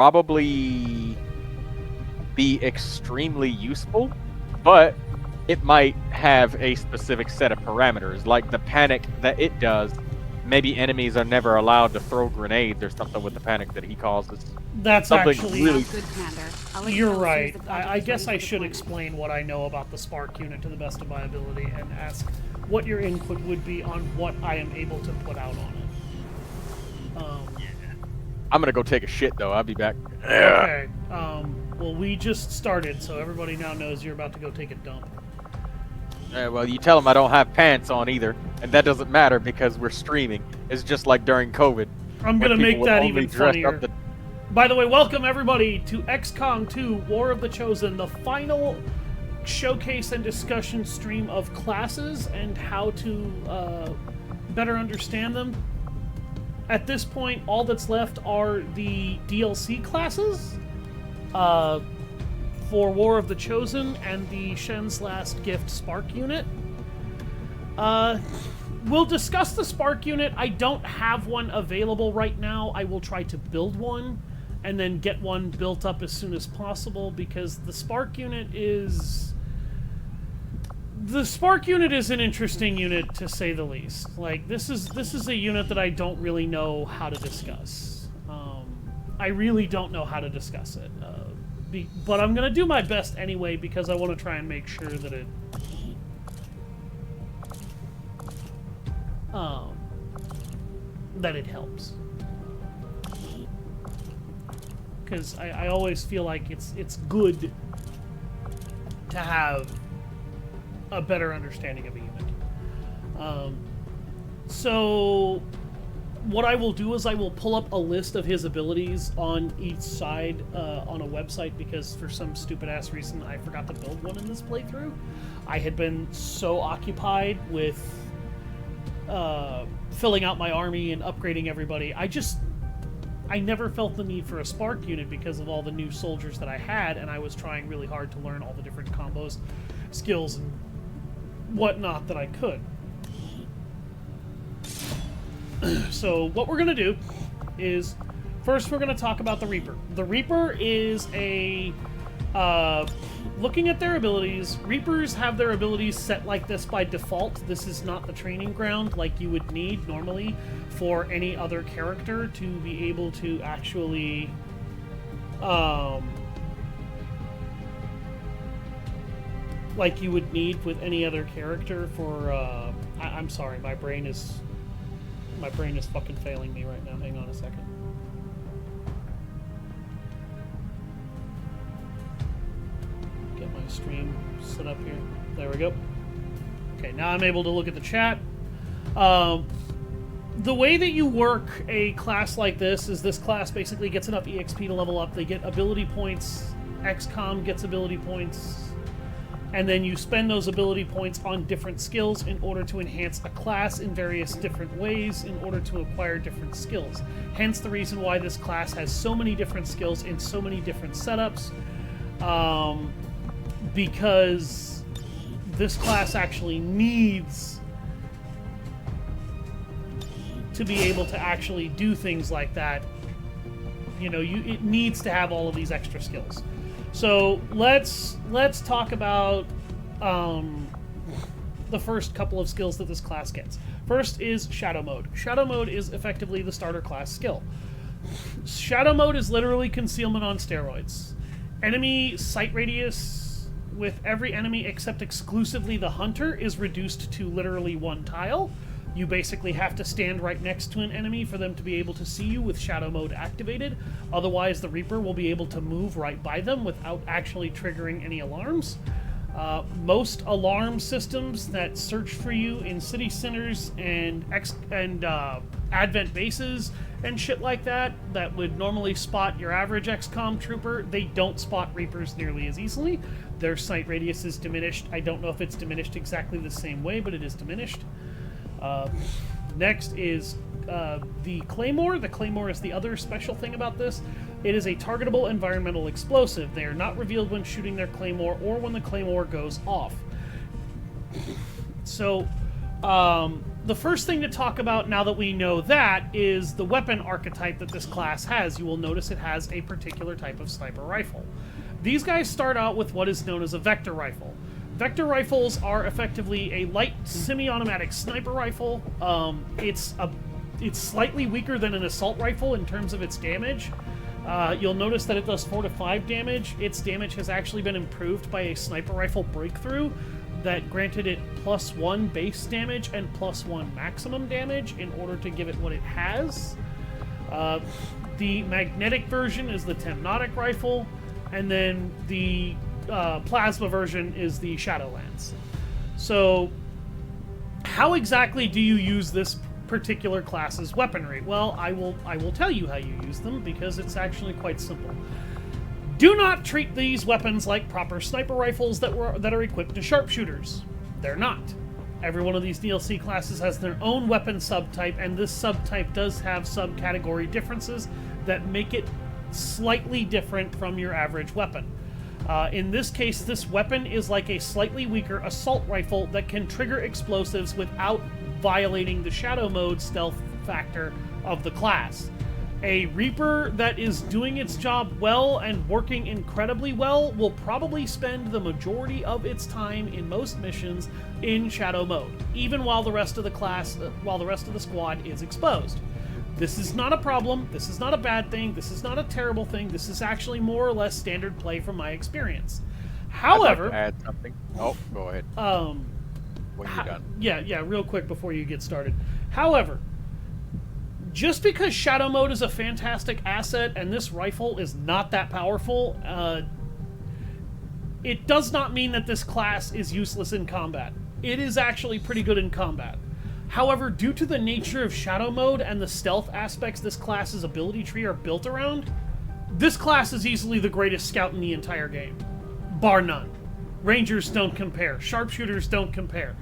probably be extremely useful, but it might have a specific set of parameters, like the panic that it does. Maybe enemies are never allowed to throw grenades or something with the panic that he causes. That's Something actually... really... Good, Commander. I'll let you You're know as soon as right. the project I is guess ready I for should deployment. explain what I know about the Spark unit to the best of my ability and ask what your input would be on what I am able to put out on it. I'm gonna go take a shit though. I'll be back. Okay. Well, we just started, so everybody now knows you're about to go take a dump. Well, you tell them I don't have pants on either, and that doesn't matter because we're streaming. It's just like during COVID. I'm gonna make that even funnier. The... By the way, welcome everybody to XCOM 2 War of the Chosen, the final showcase and discussion stream of classes and how to better understand them. At this point, all that's left are the DLC classes for War of the Chosen and the Shen's Last Gift Spark unit. We'll discuss the Spark unit. I don't have one available right now. I will try to build one and then get one built up as soon as possible because the Spark unit is... The Spark unit is an interesting unit, to say the least. Like, this is a unit that I don't really know how to discuss. I really don't know how to discuss it. But I'm going to do my best anyway, because I want to try and make sure that it... that it helps. Because I always feel like it's good to have a better understanding of a unit. So what I will do is I will pull up a list of his abilities on each side on a website, because for some stupid ass reason I forgot to build one in this playthrough. I had been so occupied with filling out my army and upgrading everybody. I never felt the need for a Spark unit because of all the new soldiers that I had, and I was trying really hard to learn all the different combos, skills, and whatnot that I could. So what we're going to do is, first we're going to talk about the Reaper. The Reaper is a... looking at their abilities, Reapers have their abilities set like this by default. This is not the training ground like you would need normally for any other character to be able to actually... like you would need with any other character for, I'm sorry, my brain is fucking failing me right now. Hang on a second. Get my stream set up here. There we go. Okay, now I'm able to look at the chat. The way that you work a class like this is this class basically gets enough EXP to level up. They get ability points. XCOM gets ability points. And then you spend those ability points on different skills in order to enhance a class in various different ways in order to acquire different skills. Hence the reason why this class has so many different skills in so many different setups. Because this class actually needs to be able to actually do things like that. You know, it needs to have all of these extra skills. So let's talk about the first couple of skills that this class gets. First is Shadow Mode. Shadow Mode is effectively the starter class skill. Shadow Mode is literally concealment on steroids. Enemy sight radius with every enemy except exclusively the hunter is reduced to literally 1 tile. You basically have to stand right next to an enemy for them to be able to see you with Shadow Mode activated. Otherwise, the Reaper will be able to move right by them without actually triggering any alarms. Most alarm systems that search for you in city centers and advent bases and shit like that would normally spot your average XCOM trooper, they don't spot Reapers nearly as easily. Their sight radius is diminished. I don't know if it's diminished exactly the same way, but it is diminished. Next is the Claymore. The Claymore is the other special thing about this. It is a targetable environmental explosive. They are not revealed when shooting their Claymore or when the Claymore goes off. So, the first thing to talk about now that we know that is the weapon archetype that this class has. You will notice it has a particular type of sniper rifle. These guys start out with what is known as a vector rifle. Vector rifles are effectively a light semi-automatic sniper rifle. It's slightly weaker than an assault rifle in terms of its damage. You'll notice that it does 4 to 5 damage. Its damage has actually been improved by a sniper rifle breakthrough that granted it +1 base damage and +1 maximum damage in order to give it what it has. The magnetic version is the Temnotic rifle, and then the plasma version is the Shadowlands. So, how exactly do you use this particular class's weaponry? Well, I will tell you how you use them, because it's actually quite simple. Do not treat these weapons like proper sniper rifles that are equipped to sharpshooters. They're not. Every one of these DLC classes has their own weapon subtype, and this subtype does have subcategory differences that make it slightly different from your average weapon. In this case, this weapon is like a slightly weaker assault rifle that can trigger explosives without violating the shadow mode stealth factor of the class. A Reaper that is doing its job well and working incredibly well will probably spend the majority of its time in most missions in shadow mode, even while the rest of the squad is exposed. This is not a problem. This is not a bad thing. This is not a terrible thing. This is actually more or less standard play from my experience. However, I'd like to add something. Oh, go ahead. When you're done. Yeah, real quick before you get started. However, just because shadow mode is a fantastic asset and this rifle is not that powerful, it does not mean that this class is useless in combat. It is actually pretty good in combat. However, due to the nature of shadow mode and the stealth aspects this class's ability tree are built around, this class is easily the greatest scout in the entire game. Bar none. Rangers don't compare. Sharpshooters don't compare.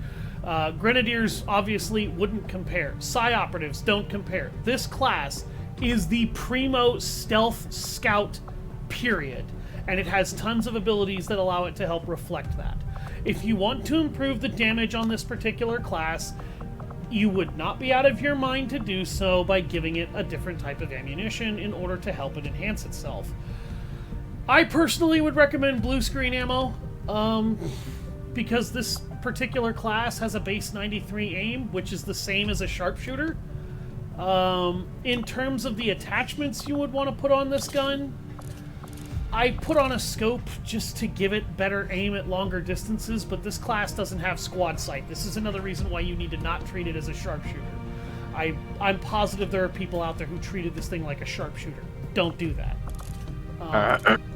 Grenadiers obviously wouldn't compare. Psi operatives don't compare. This class is the primo stealth scout, period. And it has tons of abilities that allow it to help reflect that. If you want to improve the damage on this particular class, you would not be out of your mind to do so by giving it a different type of ammunition in order to help it enhance itself. I personally would recommend blue screen ammo, because this particular class has a base 93 aim, which is the same as a sharpshooter. In terms of the attachments you would want to put on this gun, I put on a scope just to give it better aim at longer distances, but this class doesn't have squad sight. This is another reason why you need to not treat it as a sharpshooter. I'm positive there are people out there who treated this thing like a sharpshooter. Don't do that.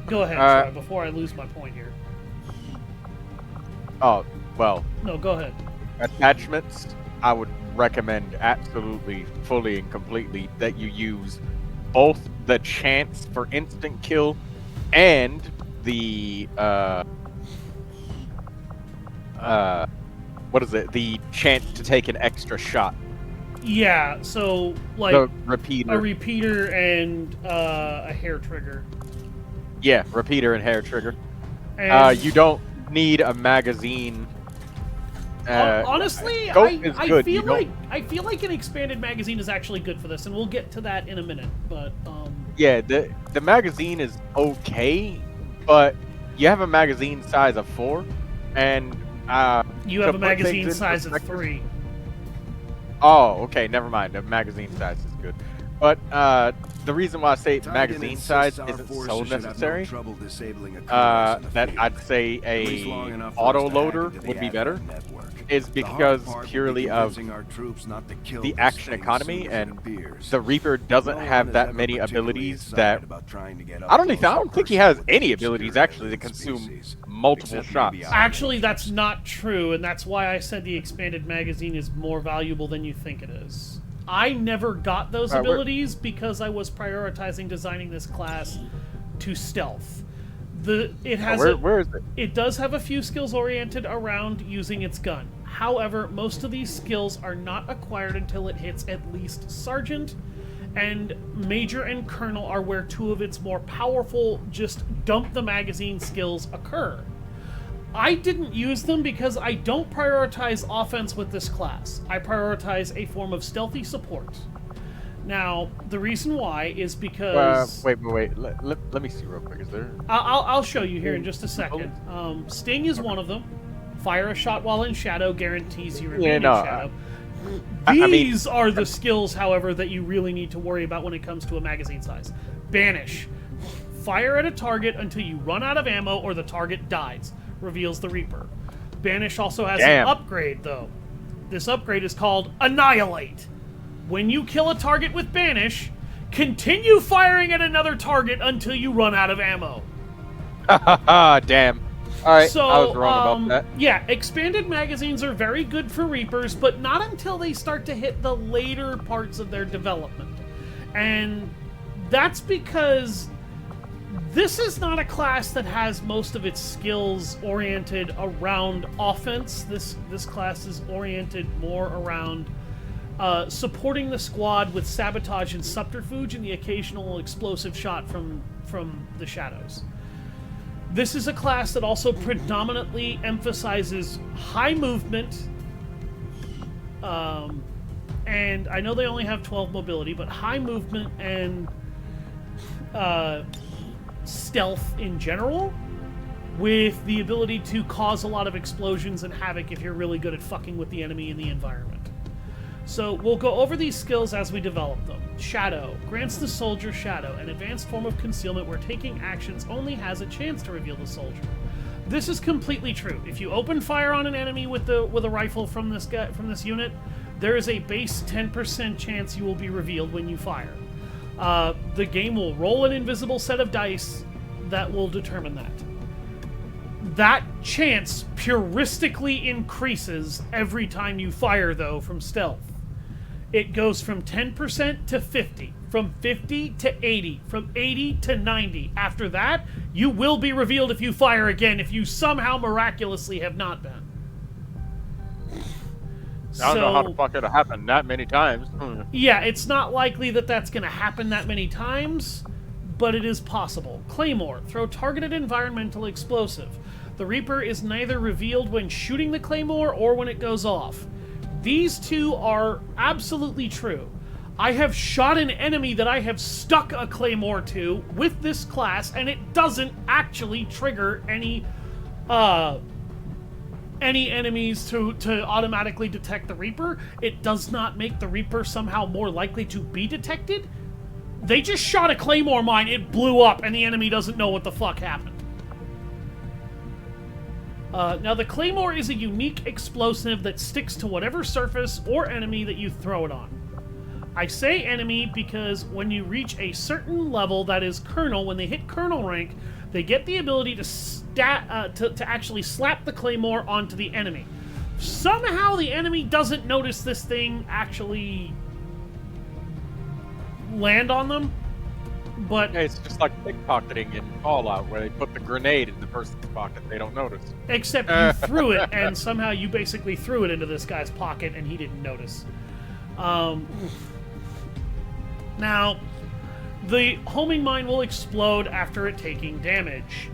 Go ahead, Troy, before I lose my point here. Oh, well. No, go ahead. Attachments, I would recommend absolutely, fully, and completely that you use both the chance for instant kill and the what is it? The chance to take an extra shot. Yeah, so like the repeater. A repeater and a hair trigger. Yeah, repeater and hair trigger. And you don't need a magazine. Honestly, I feel like an expanded magazine is actually good for this, and we'll get to that in a minute. But yeah, the magazine is okay, but you have a magazine size of 4, and you have a magazine size of 3. Oh, okay, never mind. The magazine size is good, but the reason why I say magazine size isn't so necessary. That I'd say a auto loader would be better. Is because purely of the action economy, and the Reaper doesn't have that many abilities that I don't think he has any abilities actually that consume multiple shots. Actually, that's not true, and that's why I said the expanded magazine is more valuable than you think it is. I never got those abilities because I was prioritizing designing this class to stealth. Where is it? It does have a few skills oriented around using its gun. However, most of these skills are not acquired until it hits at least Sergeant, and Major and Colonel are where 2 of its more powerful just dump the magazine skills occur. I didn't use them because I don't prioritize offense with this class. I prioritize a form of stealthy support. Now, the reason why is because... wait. Let me see real quick. Is there... I'll show you here in just a second. Sting is one of them. Fire a shot while in shadow guarantees you remain in shadow. These are the skills, however, that you really need to worry about when it comes to a magazine size. Banish. Fire at a target until you run out of ammo or the target dies. Reveals the Reaper. Banish also has an upgrade, though. This upgrade is called Annihilate. When you kill a target with Banish, continue firing at another target until you run out of ammo. Damn. Alright, so, I was wrong about that. Yeah, expanded magazines are very good for Reapers, but not until they start to hit the later parts of their development. And that's because this is not a class that has most of its skills oriented around offense. This class is oriented more around supporting the squad with sabotage and subterfuge and the occasional explosive shot from the shadows. This is a class that also predominantly emphasizes high movement, and I know they only have 12 mobility, but high movement and stealth in general, with the ability to cause a lot of explosions and havoc if you're really good at fucking with the enemy in the environment. So we'll go over these skills as we develop them. Shadow grants the soldier Shadow, an advanced form of concealment where taking actions only has a chance to reveal the soldier. This is completely true. If you open fire on an enemy with a rifle from this unit, there is a base 10% chance you will be revealed when you fire. The game will roll an invisible set of dice that will determine that. That chance puristically increases every time you fire, though, from stealth. It goes from 10% to 50, from 50 to 80, from 80 to 90. After that, you will be revealed if you fire again, if you somehow miraculously have not been. I don't know how the fuck it'll happen that many times. Yeah, it's not likely that that's going to happen that many times, but it is possible. Claymore. Throw targeted environmental explosive. The Reaper is neither revealed when shooting the Claymore or when it goes off. These two are absolutely true. I have shot an enemy that I have stuck a Claymore to with this class, and it doesn't actually trigger any enemies to automatically detect the Reaper. It does not make the Reaper somehow more likely to be detected. They just shot a Claymore mine, it blew up, and the enemy doesn't know what the fuck happened. Now, the Claymore is a unique explosive that sticks to whatever surface or enemy that you throw it on. I say enemy because when you reach a certain level, that is Colonel, when they hit Colonel rank, they get the ability to actually slap the Claymore onto the enemy. Somehow the enemy doesn't notice this thing actually land on them, but... Yeah, it's just like pickpocketing in Fallout, where they put the grenade in the person's pocket. They don't notice. Except you threw it, and somehow you basically threw it into this guy's pocket, and he didn't notice. Now, the homing mine will explode after it taking damage.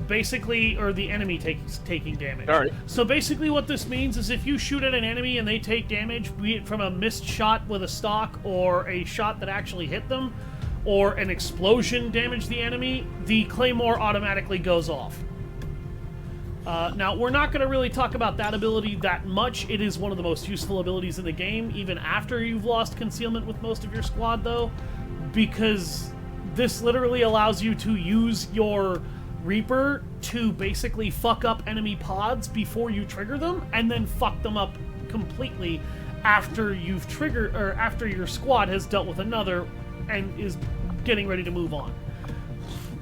Basically, or the enemy taking damage. Sorry. So basically what this means is if you shoot at an enemy and they take damage, be it from a missed shot with a stock or a shot that actually hit them, or an explosion damaged the enemy, the Claymore automatically goes off. Now, we're not going to really talk about that ability that much. It is one of the most useful abilities in the game, even after you've lost concealment with most of your squad, though, because this literally allows you to use your Reaper to basically fuck up enemy pods before you trigger them, and then fuck them up completely after you've triggered, or after your squad has dealt with another and is getting ready to move on.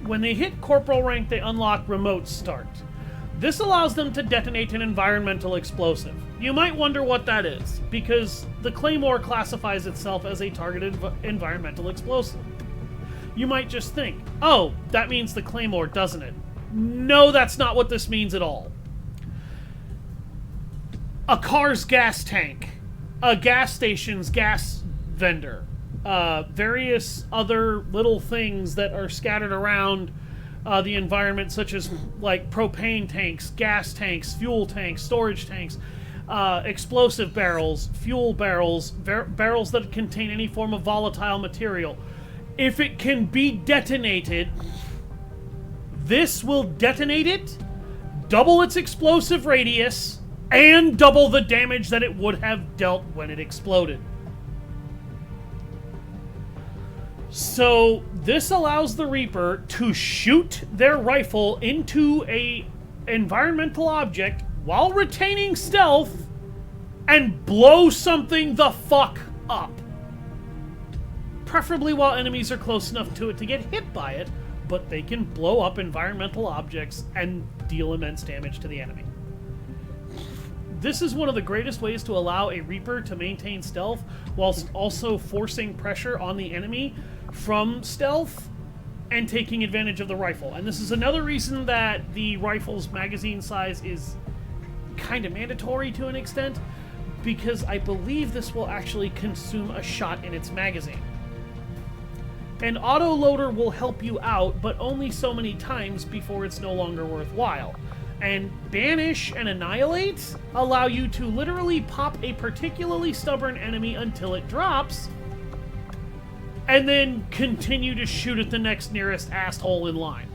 When they hit corporal rank, they unlock remote start. This allows them to detonate an environmental explosive. You might wonder what that is, because the Claymore classifies itself as a targeted environmental explosive. You might just think, oh, that means the Claymore, doesn't it? No, that's not what this means at all. A car's gas tank, a gas station's gas vendor, various other little things that are scattered around the environment, such as like propane tanks, gas tanks, fuel tanks, storage tanks, explosive barrels, fuel barrels, barrels that contain any form of volatile material. If it can be detonated, this will detonate it, double its explosive radius, and double the damage that it would have dealt when it exploded. So this allows the Reaper to shoot their rifle into a environmental object while retaining stealth and blow something the fuck up. Preferably while enemies are close enough to it to get hit by it, but they can blow up environmental objects and deal immense damage to the enemy. This is one of the greatest ways to allow a Reaper to maintain stealth whilst also forcing pressure on the enemy from stealth and taking advantage of the rifle. And this is another reason that the rifle's magazine size is kind of mandatory to an extent, because I believe this will actually consume a shot in its magazine. An autoloader will help you out, but only so many times before it's no longer worthwhile. And Banish and Annihilate allow you to literally pop a particularly stubborn enemy until it drops, and then continue to shoot at the next nearest asshole in line.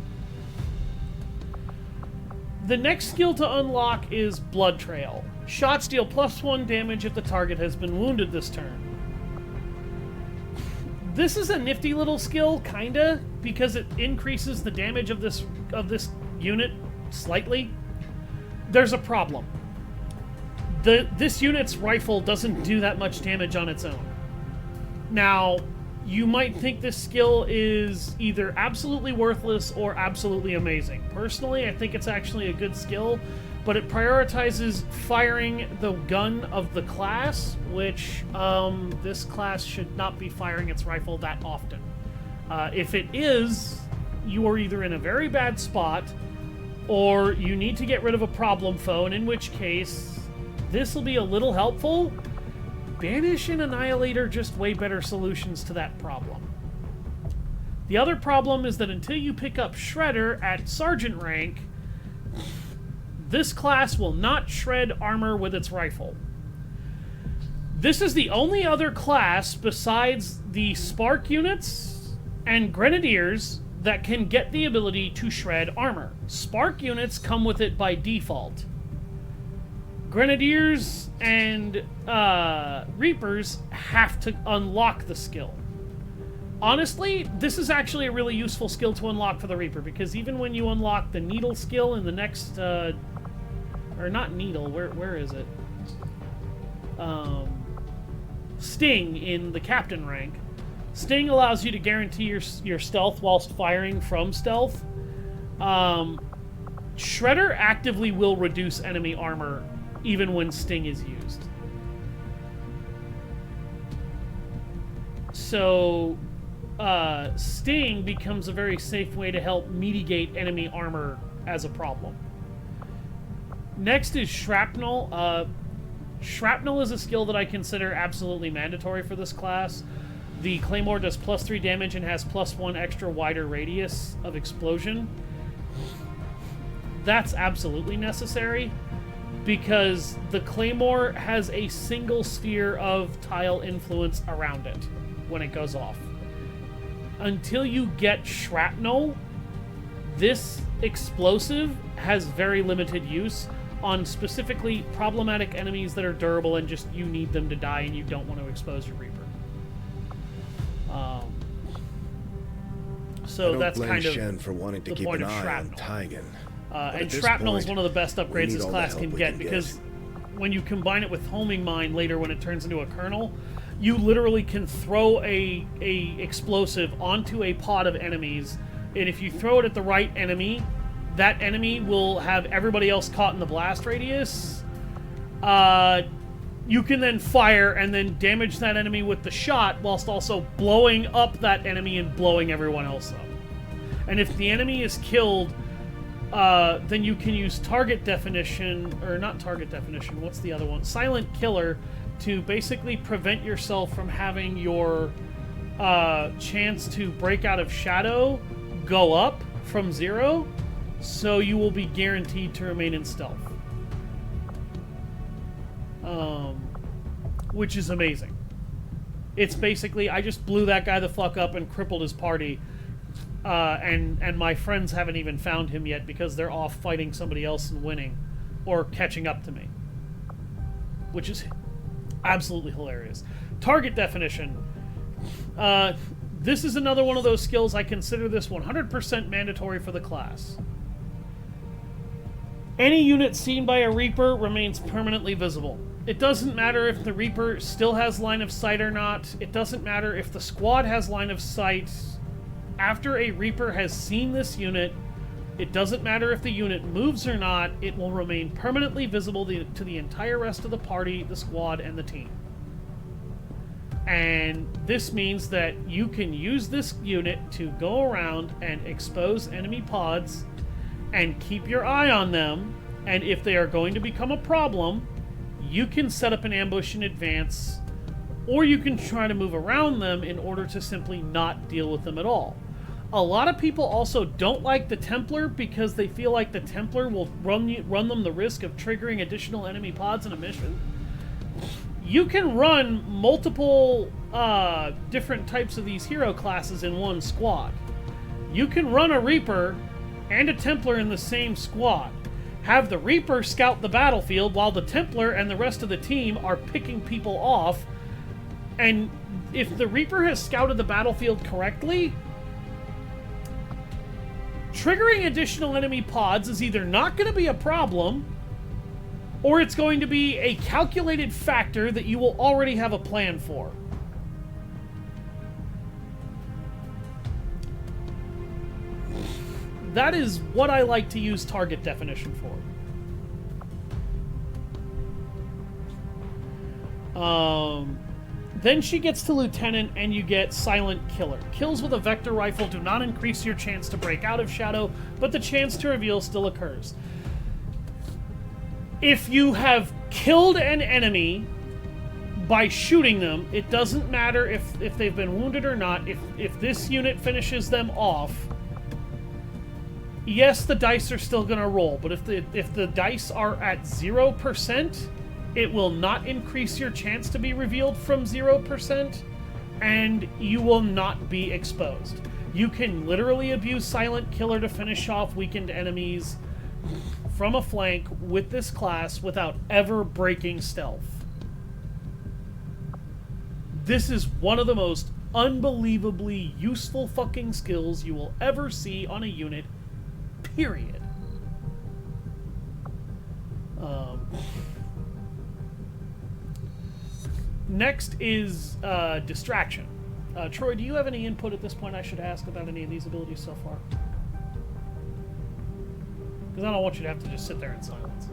The next skill to unlock is Blood Trail. Shots deal +1 damage if the target has been wounded this turn. This is a nifty little skill, kinda, because it increases the damage of this unit slightly. There's a problem. This unit's rifle doesn't do that much damage on its own. Now, you might think this skill is either absolutely worthless or absolutely amazing. Personally, I think it's actually a good skill, but it prioritizes firing the gun of the class, which this class should not be firing its rifle that often. If it is, you are either in a very bad spot, or you need to get rid of a problem foe, and in which case, this will be a little helpful. Banish and Annihilate are just way better solutions to that problem. The other problem is that until you pick up Shredder at Sergeant rank, this class will not shred armor with its rifle. This is the only other class besides the Spark units and Grenadiers that can get the ability to shred armor. Spark units come with it by default. Grenadiers and Reapers have to unlock the skill. Honestly, this is actually a really useful skill to unlock for the Reaper, because even when you unlock the Needle skill in the next... or not Needle, where is it? Sting in the Captain rank. Sting allows you to guarantee your stealth whilst firing from stealth. Shredder actively will reduce enemy armor even when Sting is used. So, Sting becomes a very safe way to help mitigate enemy armor as a problem. Next is Shrapnel. Shrapnel is a skill that I consider absolutely mandatory for this class. The Claymore does +3 damage and has +1 extra wider radius of explosion. That's absolutely necessary, because the Claymore has a single sphere of tile influence around it when it goes off. Until you get Shrapnel, this explosive has very limited use on specifically problematic enemies that are durable and just you need them to die and you don't want to expose your Reaper. So that's kind of Shen for wanting to the keep point an of eye Shrapnel. on Tigan. And Shrapnel is one of the best upgrades this class can get, because when you combine it with Homing Mine later when it turns into a kernel, you literally can throw a explosive onto a pod of enemies, and if you throw it at the right enemy, that enemy will have everybody else caught in the blast radius. You can then fire and then damage that enemy with the shot whilst also blowing up that enemy and blowing everyone else up. And if the enemy is killed, then you can use target definition, or not target definition, what's the other one? Silent Killer, to basically prevent yourself from having your chance to break out of shadow go up from 0, so you will be guaranteed to remain in stealth. Which is amazing. It's basically, I just blew that guy the fuck up and crippled his party, and my friends haven't even found him yet because they're off fighting somebody else and winning, or catching up to me. Which is absolutely hilarious. Target definition. This is another one of those skills. I consider this 100% mandatory for the class. Any unit seen by a Reaper remains permanently visible. It doesn't matter if the Reaper still has line of sight or not. It doesn't matter if the squad has line of sight. After a Reaper has seen this unit, it doesn't matter if the unit moves or not, it will remain permanently visible to the entire rest of the party, the squad, and the team. And this means that you can use this unit to go around and expose enemy pods and keep your eye on them, and if they are going to become a problem, you can set up an ambush in advance, or you can try to move around them in order to simply not deal with them at all. A lot of people also don't like the Templar because they feel like the Templar will run them the risk of triggering additional enemy pods in a mission. You can run multiple different types of these hero classes in one squad. You can run a Reaper and a Templar in the same squad. Have the Reaper scout the battlefield while the Templar and the rest of the team are picking people off. And if the Reaper has scouted the battlefield correctly, triggering additional enemy pods is either not going to be a problem, or it's going to be a calculated factor that you will already have a plan for. That is what I like to use target definition for. Then she gets to Lieutenant, and you get Silent Killer. Kills with a vector rifle do not increase your chance to break out of shadow, but the chance to reveal still occurs. If you have killed an enemy by shooting them, it doesn't matter if they've been wounded or not. If this unit finishes them off, yes, the dice are still going to roll, but if the dice are at 0%, it will not increase your chance to be revealed from 0%, and you will not be exposed. You can literally abuse Silent Killer to finish off weakened enemies from a flank with this class without ever breaking stealth. This is one of the most unbelievably useful fucking skills you will ever see on a unit, period. Next is Distraction. Troy, do you have any input at this point I should ask about any of these abilities so far? Because I don't want you to have to just sit there in silence.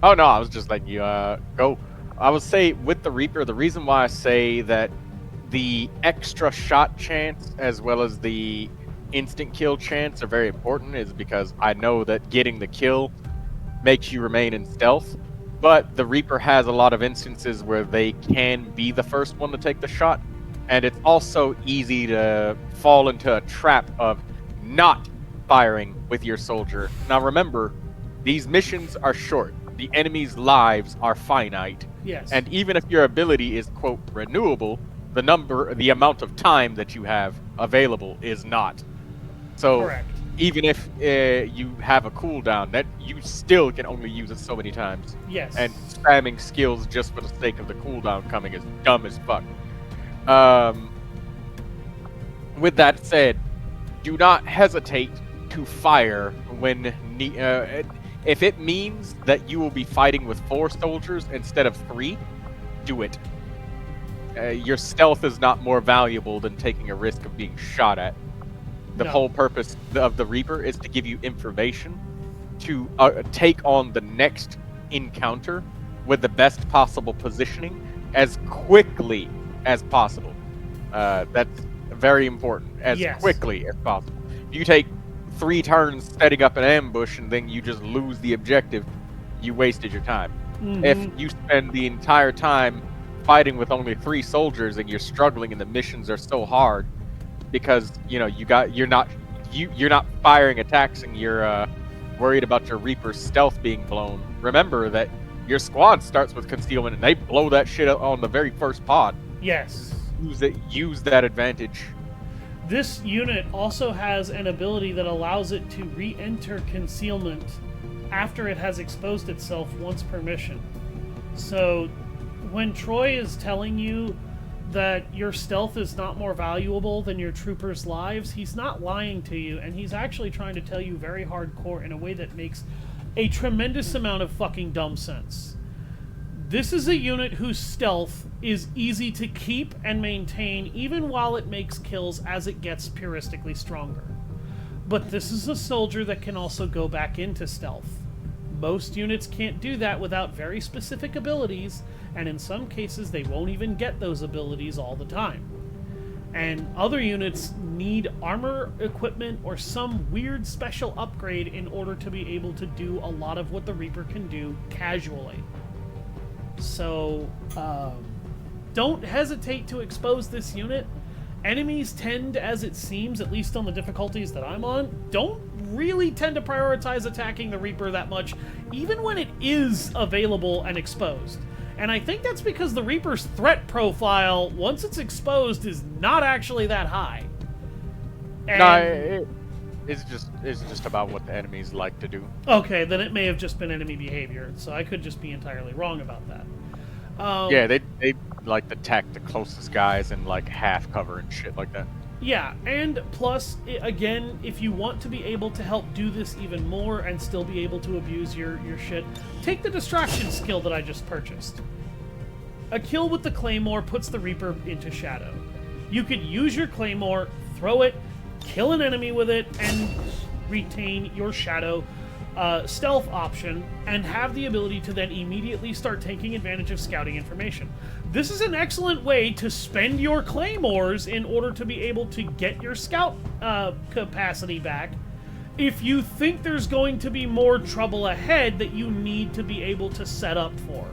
Oh no, I was just letting you go. I would say with the Reaper, the reason why I say that the extra shot chance as well as the instant kill chance are very important is because I know that getting the kill makes you remain in stealth, but the Reaper has a lot of instances where they can be the first one to take the shot, and it's also easy to fall into a trap of not firing with your soldier. Now remember, these missions are short. The enemy's lives are finite. Yes. And even if your ability is, quote, renewable, the amount of time that you have available is not. So correct. Even if you have a cooldown, that you still can only use it so many times. Yes. And spamming skills just for the sake of the cooldown coming is dumb as fuck. With that said, do not hesitate to fire when if it means that you will be fighting with 4 soldiers instead of 3, do it. Your stealth is not more valuable than taking a risk of being shot at. The whole purpose of the Reaper is to give you information to take on the next encounter with the best possible positioning as quickly as possible. That's very important. As quickly as possible. If you take 3 turns setting up an ambush and then you just lose the objective, you wasted your time. Mm-hmm. If you spend the entire time fighting with only 3 soldiers and you're struggling and the missions are so hard, because you're not firing attacks and you're worried about your Reaper's stealth being blown. Remember that your squad starts with concealment and they blow that shit up on the very first pod. Yes. Use that advantage. This unit also has an ability that allows it to re-enter concealment after it has exposed itself once per mission. So when Troy is telling you that your stealth is not more valuable than your troopers' lives, he's not lying to you, and he's actually trying to tell you very hardcore in a way that makes a tremendous amount of fucking dumb sense. This is a unit whose stealth is easy to keep and maintain even while it makes kills as it gets puristically stronger. But this is a soldier that can also go back into stealth. Most units can't do that without very specific abilities, and in some cases they won't even get those abilities all the time. And other units need armor, equipment, or some weird special upgrade in order to be able to do a lot of what the Reaper can do casually. So, don't hesitate to expose this unit. Enemies tend, as it seems, at least on the difficulties that I'm on, don't really tend to prioritize attacking the Reaper that much, even when it is available and exposed. And I think that's because the Reaper's threat profile, once it's exposed, is not actually that high. And No, it's just about what the enemies like to do. okay, then it may have just been enemy behavior, so I could just be entirely wrong about that. Yeah, they like to attack the closest guys in like half cover and shit like that. Yeah, and plus, again, if you want to be able to help do this even more and still be able to abuse your shit, take the distraction skill that I just purchased. A kill with the Claymore puts the Reaper into shadow. You could use your Claymore, throw it, kill an enemy with it, and retain your shadow stealth option, and have the ability to then immediately start taking advantage of scouting information. This is an excellent way to spend your claymores in order to be able to get your scout capacity back if you think there's going to be more trouble ahead that you need to be able to set up for.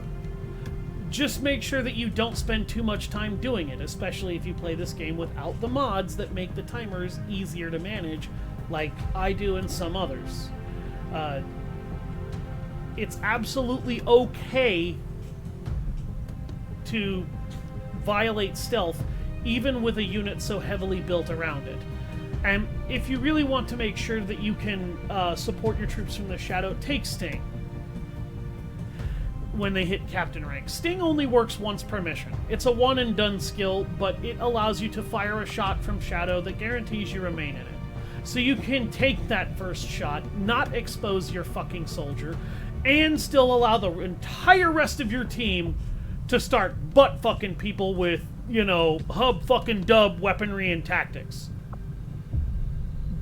Just make sure that you don't spend too much time doing it, especially if you play this game without the mods that make the timers easier to manage, like I do and some others. It's absolutely okay to violate stealth, even with a unit so heavily built around it. And if you really want to make sure that you can support your troops from the shadow, take Sting when they hit captain rank. Sting only works once per mission. It's a one and done skill, but it allows you to fire a shot from shadow that guarantees you remain in it. So you can take that first shot, not expose your fucking soldier, and still allow the entire rest of your team to start butt fucking people with, hub fucking dub weaponry and tactics.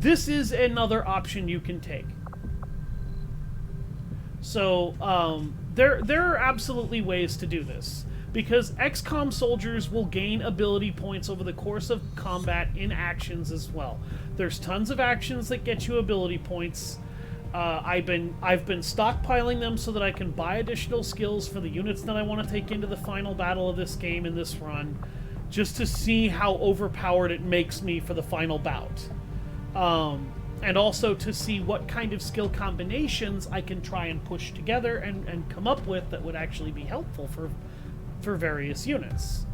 This is another option you can take. So, there are absolutely ways to do this, because XCOM soldiers will gain ability points over the course of combat in actions as well. There's tons of actions that get you ability points. I've been stockpiling them so that I can buy additional skills for the units that I want to take into the final battle of this game in this run, just to see how overpowered it makes me for the final bout. And also to see what kind of skill combinations I can try and push together and come up with that would actually be helpful for various units.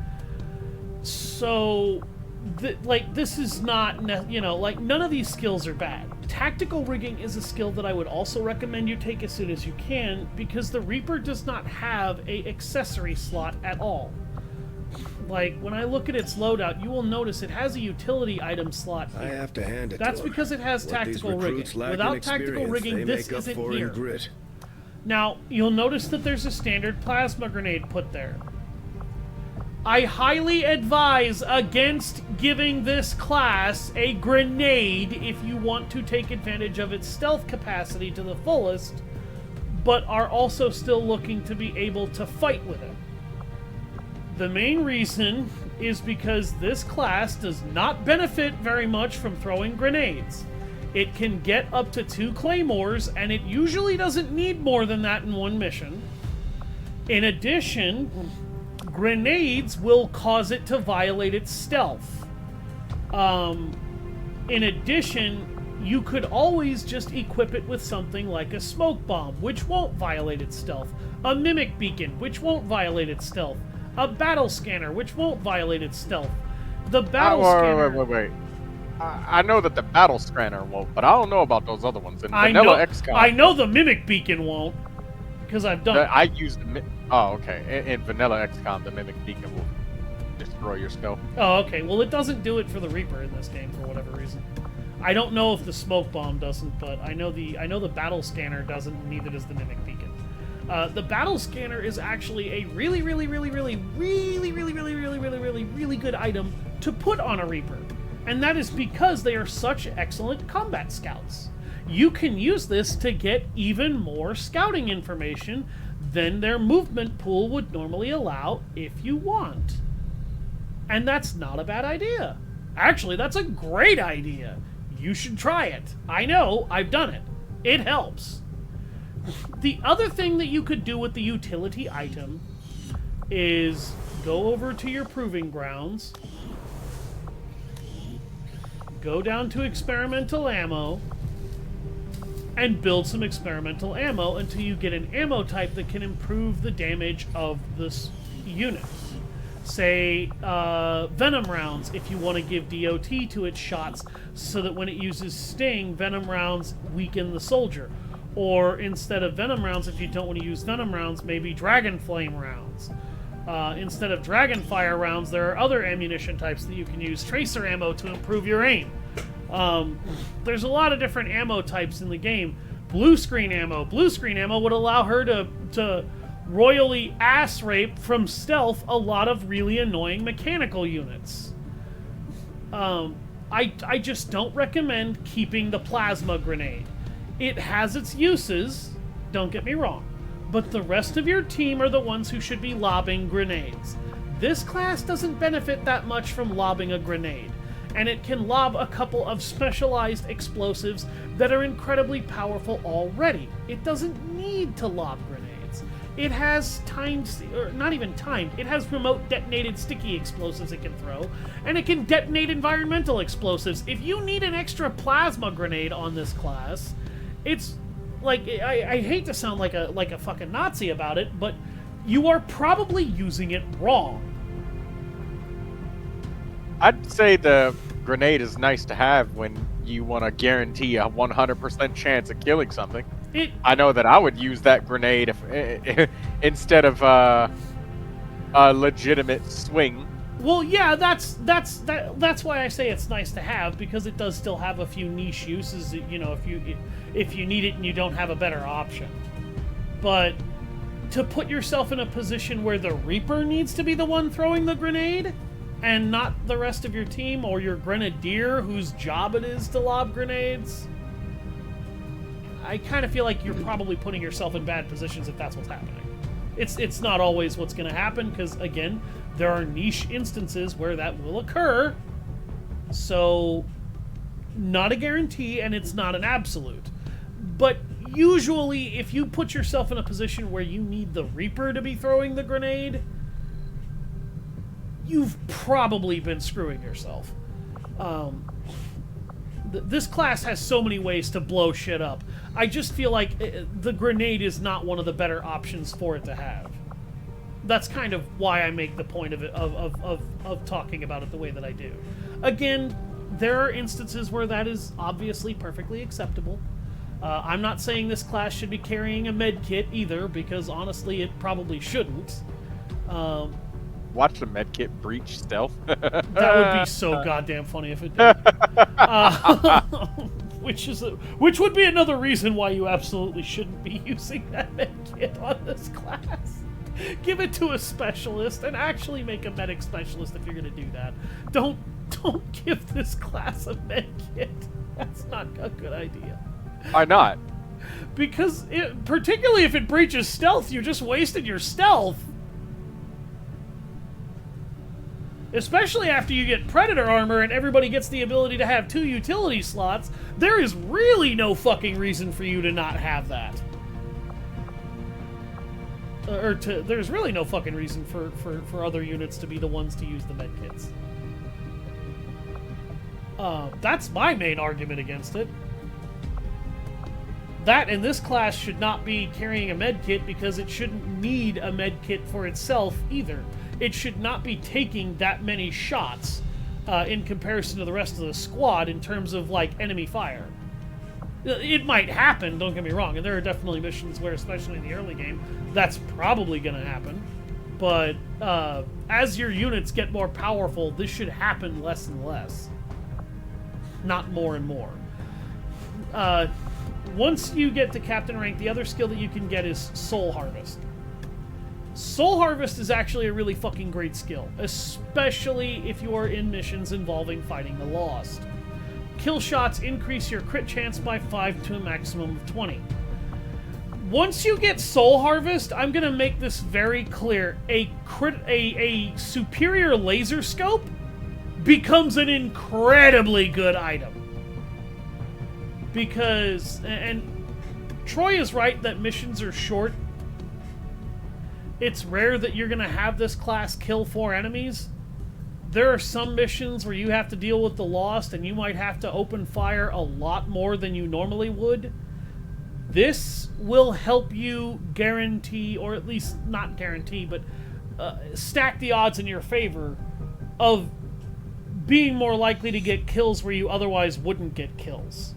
So, this is not, none of these skills are bad. Tactical rigging is a skill that I would also recommend you take as soon as you can, because the Reaper does not have a accessory slot at all. Like, when I look at its loadout, you will notice it has a utility item slot here. I have to hand it That's to 'em. because it has What tactical these recruits rigging. lack in Without tactical experience, rigging, they this make up isn't for in here. grit. Now, you'll notice that there's a standard plasma grenade put there. I highly advise against giving this class a grenade if you want to take advantage of its stealth capacity to the fullest, but are also still looking to be able to fight with it. The main reason is because this class does not benefit very much from throwing grenades. It can get up to 2 claymores, and it usually doesn't need more than that in one mission. In addition, grenades will cause it to violate its stealth. In addition, you could always just equip it with something like a smoke bomb, which won't violate its stealth, a mimic beacon, which won't violate its stealth, a battle scanner, which won't violate its stealth. The battle scanner... Wait. I know that the battle scanner won't, but I don't know about those other ones. In vanilla XCOM, I know the mimic beacon won't, because I've done it. I use the... Oh, okay. In vanilla XCOM, the mimic beacon will destroy your stealth. Oh, okay. Well, it doesn't do it for the Reaper in this game for whatever reason. I don't know if the smoke bomb doesn't, but I know the battle scanner doesn't, and neither does the mimic beacon. The battle scanner is actually a really good item to put on a Reaper, and that is because they are such excellent combat scouts. You can use this to get even more scouting information than their movement pool would normally allow if you want. And that's not a bad idea. Actually, that's a great idea. You should try it. I know, I've done it. It helps. The other thing that you could do with the utility item is go over to your proving grounds, go down to experimental ammo, and build some experimental ammo until you get an ammo type that can improve the damage of this unit. Say, venom rounds, if you want to give DOT to its shots so that when it uses sting, venom rounds weaken the soldier. Or instead of venom rounds, if you don't want to use venom rounds, maybe dragon flame rounds. Instead of dragon fire rounds, there are other ammunition types that you can use. Tracer ammo to improve your aim. There's a lot of different ammo types in the game. Blue screen ammo. Blue screen ammo would allow her to royally ass rape from stealth a lot of really annoying mechanical units. I just don't recommend keeping the plasma grenade. It has its uses, don't get me wrong, but the rest of your team are the ones who should be lobbing grenades. This class doesn't benefit that much from lobbing a grenade, and it can lob a couple of specialized explosives that are incredibly powerful already. It doesn't need to lob grenades. It has timed, or not even timed, it has remote detonated sticky explosives it can throw, and it can detonate environmental explosives. If you need an extra plasma grenade on this class, it's like, I hate to sound like a fucking Nazi about it, but you are probably using it wrong. I'd say the grenade is nice to have when you want to guarantee a 100% chance of killing something. I know that I would use that grenade if, instead of a legitimate swing. Well, yeah, that's why I say it's nice to have, because it does still have a few niche uses. You know, if you need it and you don't have a better option. But to put yourself in a position where the Reaper needs to be the one throwing the grenade, and not the rest of your team or your grenadier whose job it is to lob grenades, I kind of feel like you're probably putting yourself in bad positions if that's what's happening. It's not always what's going to happen, because, again, there are niche instances where that will occur. So, not a guarantee, and it's not an absolute. But usually, if you put yourself in a position where you need the Reaper to be throwing the grenade, you've probably been screwing yourself. This class has so many ways to blow shit up. I just feel like the grenade is not one of the better options for it to have. That's kind of why I make the point of it, of talking about it the way that I do. Again, there are instances where that is obviously perfectly acceptable. I'm not saying this class should be carrying a med kit either, because honestly it probably shouldn't. Watch the medkit breach stealth. That would be so goddamn funny if it did. Which would be another reason why you absolutely shouldn't be using that medkit on this class. Give it to a specialist, and actually make a medic specialist if you're going to do that. Don't give this class a medkit. That's not a good idea. Why not? Because, particularly if it breaches stealth, you just wasted your stealth. Especially after you get Predator armor and everybody gets the ability to have 2 utility slots, there is really no fucking reason for you to not have that. There's really no fucking reason for other units to be the ones to use the medkits. That's my main argument against it. That and this class should not be carrying a med kit because it shouldn't need a med kit for itself either. It should not be taking that many shots in comparison to the rest of the squad in terms of, like, enemy fire. It might happen, don't get me wrong, and there are definitely missions where, especially in the early game, that's probably going to happen. But as your units get more powerful, this should happen less and less. Not more and more. Once you get to Captain rank, the other skill that you can get is Soul Harvest. Soul Harvest is actually a really fucking great skill, especially if you are in missions involving fighting the Lost. Kill shots increase your crit chance by 5 to a maximum of 20. Once you get Soul Harvest, I'm going to make this very clear. A superior laser scope becomes an incredibly good item. Because, and Troy is right that missions are short. It's rare that you're going to have this class kill 4 enemies. There are some missions where you have to deal with the Lost and you might have to open fire a lot more than you normally would. This will help you guarantee, or at least not guarantee, but stack the odds in your favor of being more likely to get kills where you otherwise wouldn't get kills.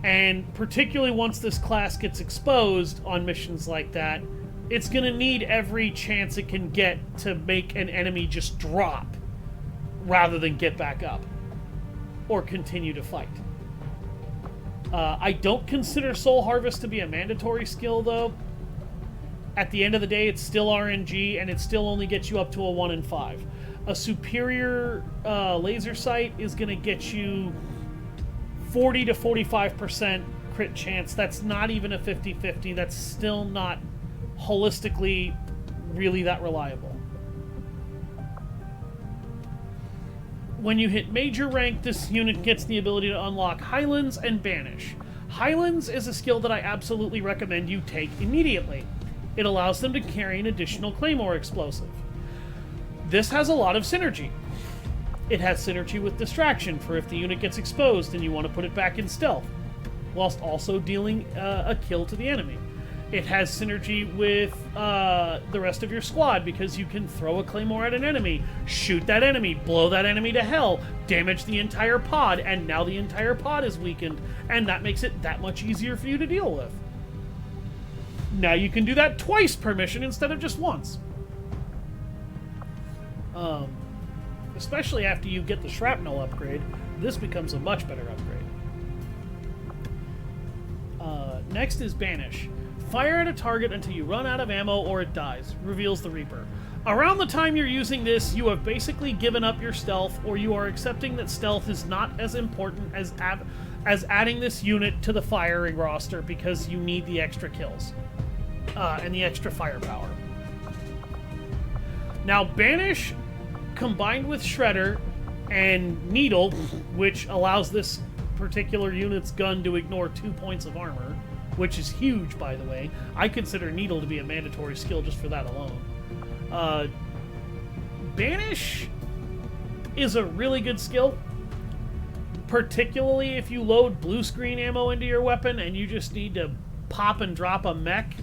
And particularly once this class gets exposed on missions like that, it's going to need every chance it can get to make an enemy just drop rather than get back up or continue to fight. I don't consider Soul Harvest to be a mandatory skill, though. At the end of the day, it's still RNG, and it still only gets you up to a 1 in 5. A superior laser sight is going to get you 40 to 45% crit chance. That's not even a 50-50. That's still not holistically really that reliable. When you hit major rank, this unit gets the ability to unlock Highlands and Banish. Highlands is a skill that I absolutely recommend you take immediately. It allows them to carry an additional Claymore explosive. This has a lot of synergy. It has synergy with Distraction for if the unit gets exposed and you want to put it back in stealth, whilst also dealing a kill to the enemy. It has synergy with the rest of your squad because you can throw a Claymore at an enemy, shoot that enemy, blow that enemy to hell, damage the entire pod, and now the entire pod is weakened, and that makes it that much easier for you to deal with. Now you can do that twice per mission instead of just once. Especially after you get the Shrapnel upgrade, this becomes a much better upgrade. Next is Banish. Fire at a target until you run out of ammo or it dies. Reveals the Reaper. Around the time you're using this, you have basically given up your stealth, or you are accepting that stealth is not as important as adding this unit to the firing roster because you need the extra kills and the extra firepower. Now, Banish combined with Shredder and Needle, which allows this particular unit's gun to ignore 2 points of armor, which is huge, by the way. I consider Needle to be a mandatory skill just for that alone. Banish is a really good skill, particularly if you load blue screen ammo into your weapon and you just need to pop and drop a mech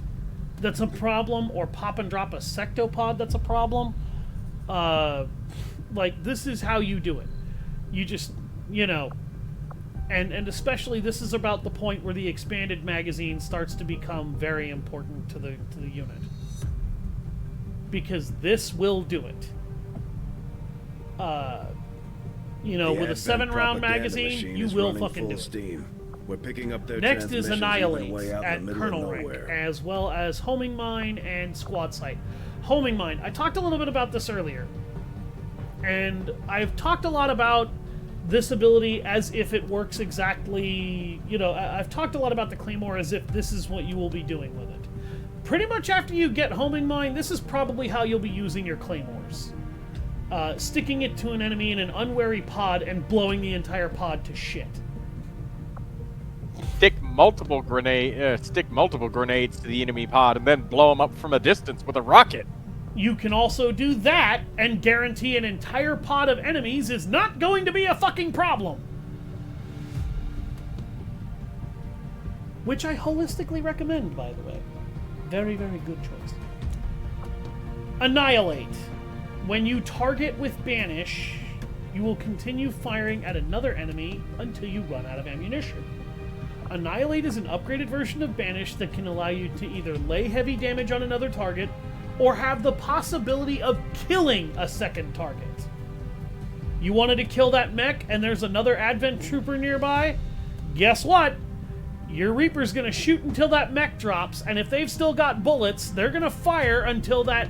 that's a problem, or pop and drop a sectopod that's a problem. Like, this is how you do it. You just, you know, and especially this is about the point where the expanded magazine starts to become very important to the unit. Because this will do it. You know, with a 7-round magazine, you will fucking do it. We're picking up their Next is Annihilate out at Colonel rank, as well as Homing Mine and Squad Sight. Homing Mine, I talked a little bit about this earlier. And I've talked a lot about this ability as if it works exactly, you know, I've talked a lot about the Claymore as if this is what you will be doing with it. Pretty much after you get Homing Mine, this is probably how you'll be using your Claymores. Sticking it to an enemy in an unwary pod and blowing the entire pod to shit. Stick multiple grenades to the enemy pod and then blow them up from a distance with a rocket. You can also do that and guarantee an entire pod of enemies is not going to be a fucking problem. Which I holistically recommend, by the way. Very, very good choice. Annihilate. When you target with Banish, you will continue firing at another enemy until you run out of ammunition. Annihilate is an upgraded version of Banish that can allow you to either lay heavy damage on another target or have the possibility of killing a second target. You wanted to kill that mech and there's another Advent Trooper nearby? Guess what? Your Reaper's going to shoot until that mech drops, and if they've still got bullets, they're going to fire until that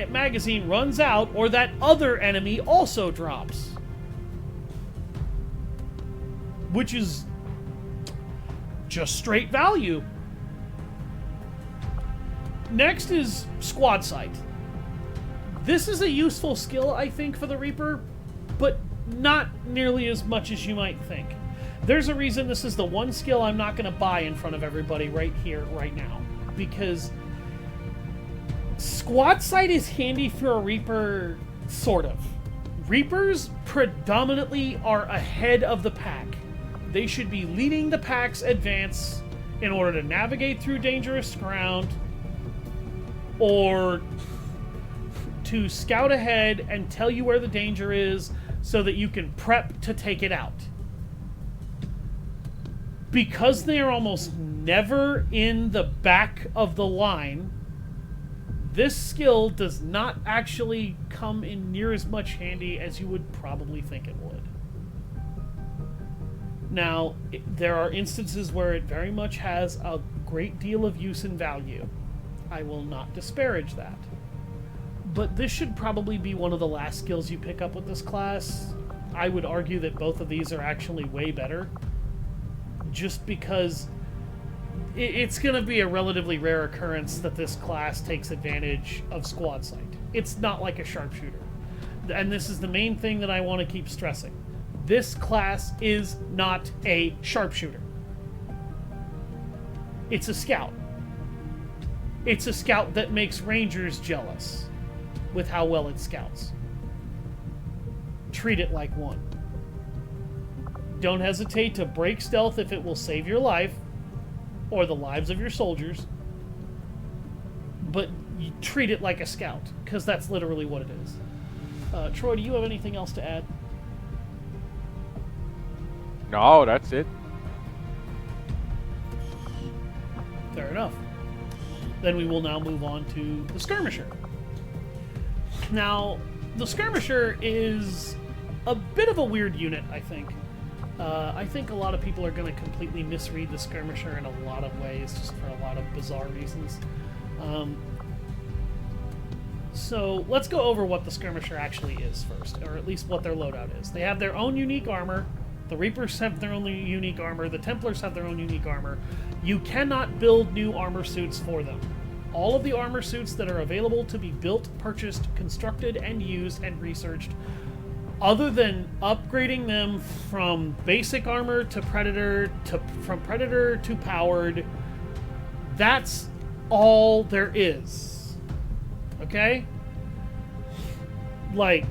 magazine runs out or that other enemy also drops. Which is just straight value. Next is Squad Sight. This is a useful skill, I think, for the Reaper, but not nearly as much as you might think. There's a reason this is the one skill I'm not going to buy in front of everybody right here, right now. Because Squad Sight is handy for a Reaper, sort of. Reapers predominantly are ahead of the pack. They should be leading the pack's advance in order to navigate through dangerous ground or to scout ahead and tell you where the danger is so that you can prep to take it out. Because they are almost never in the back of the line, this skill does not actually come in near as much handy as you would probably think it would. Now, there are instances where it very much has a great deal of use and value. I will not disparage that. But this should probably be one of the last skills you pick up with this class. I would argue that both of these are actually way better. Just because it's going to be a relatively rare occurrence that this class takes advantage of Squad Sight. It's not like a sharpshooter. And this is the main thing that I want to keep stressing. This class is not a sharpshooter. It's a scout. It's a scout that makes Rangers jealous with how well it scouts. Treat it like one. Don't hesitate to break stealth if it will save your life or the lives of your soldiers. But you treat it like a scout, because that's literally what it is. Troy, do you have anything else to add? No, that's it. Fair enough. Then we will now move on to the Skirmisher. Now, the Skirmisher is a bit of a weird unit, I think. I think a lot of people are going to completely misread the Skirmisher in a lot of ways, just for a lot of bizarre reasons. So let's go over what the Skirmisher actually is first, or at least what their loadout is. They have their own unique armor. The Reapers have their own unique armor. The Templars have their own unique armor. You cannot build new armor suits for them. All of the armor suits that are available to be built, purchased, constructed, and used and researched, other than upgrading them from basic armor to Predator, from Predator to Powered, that's all there is. Okay? Like,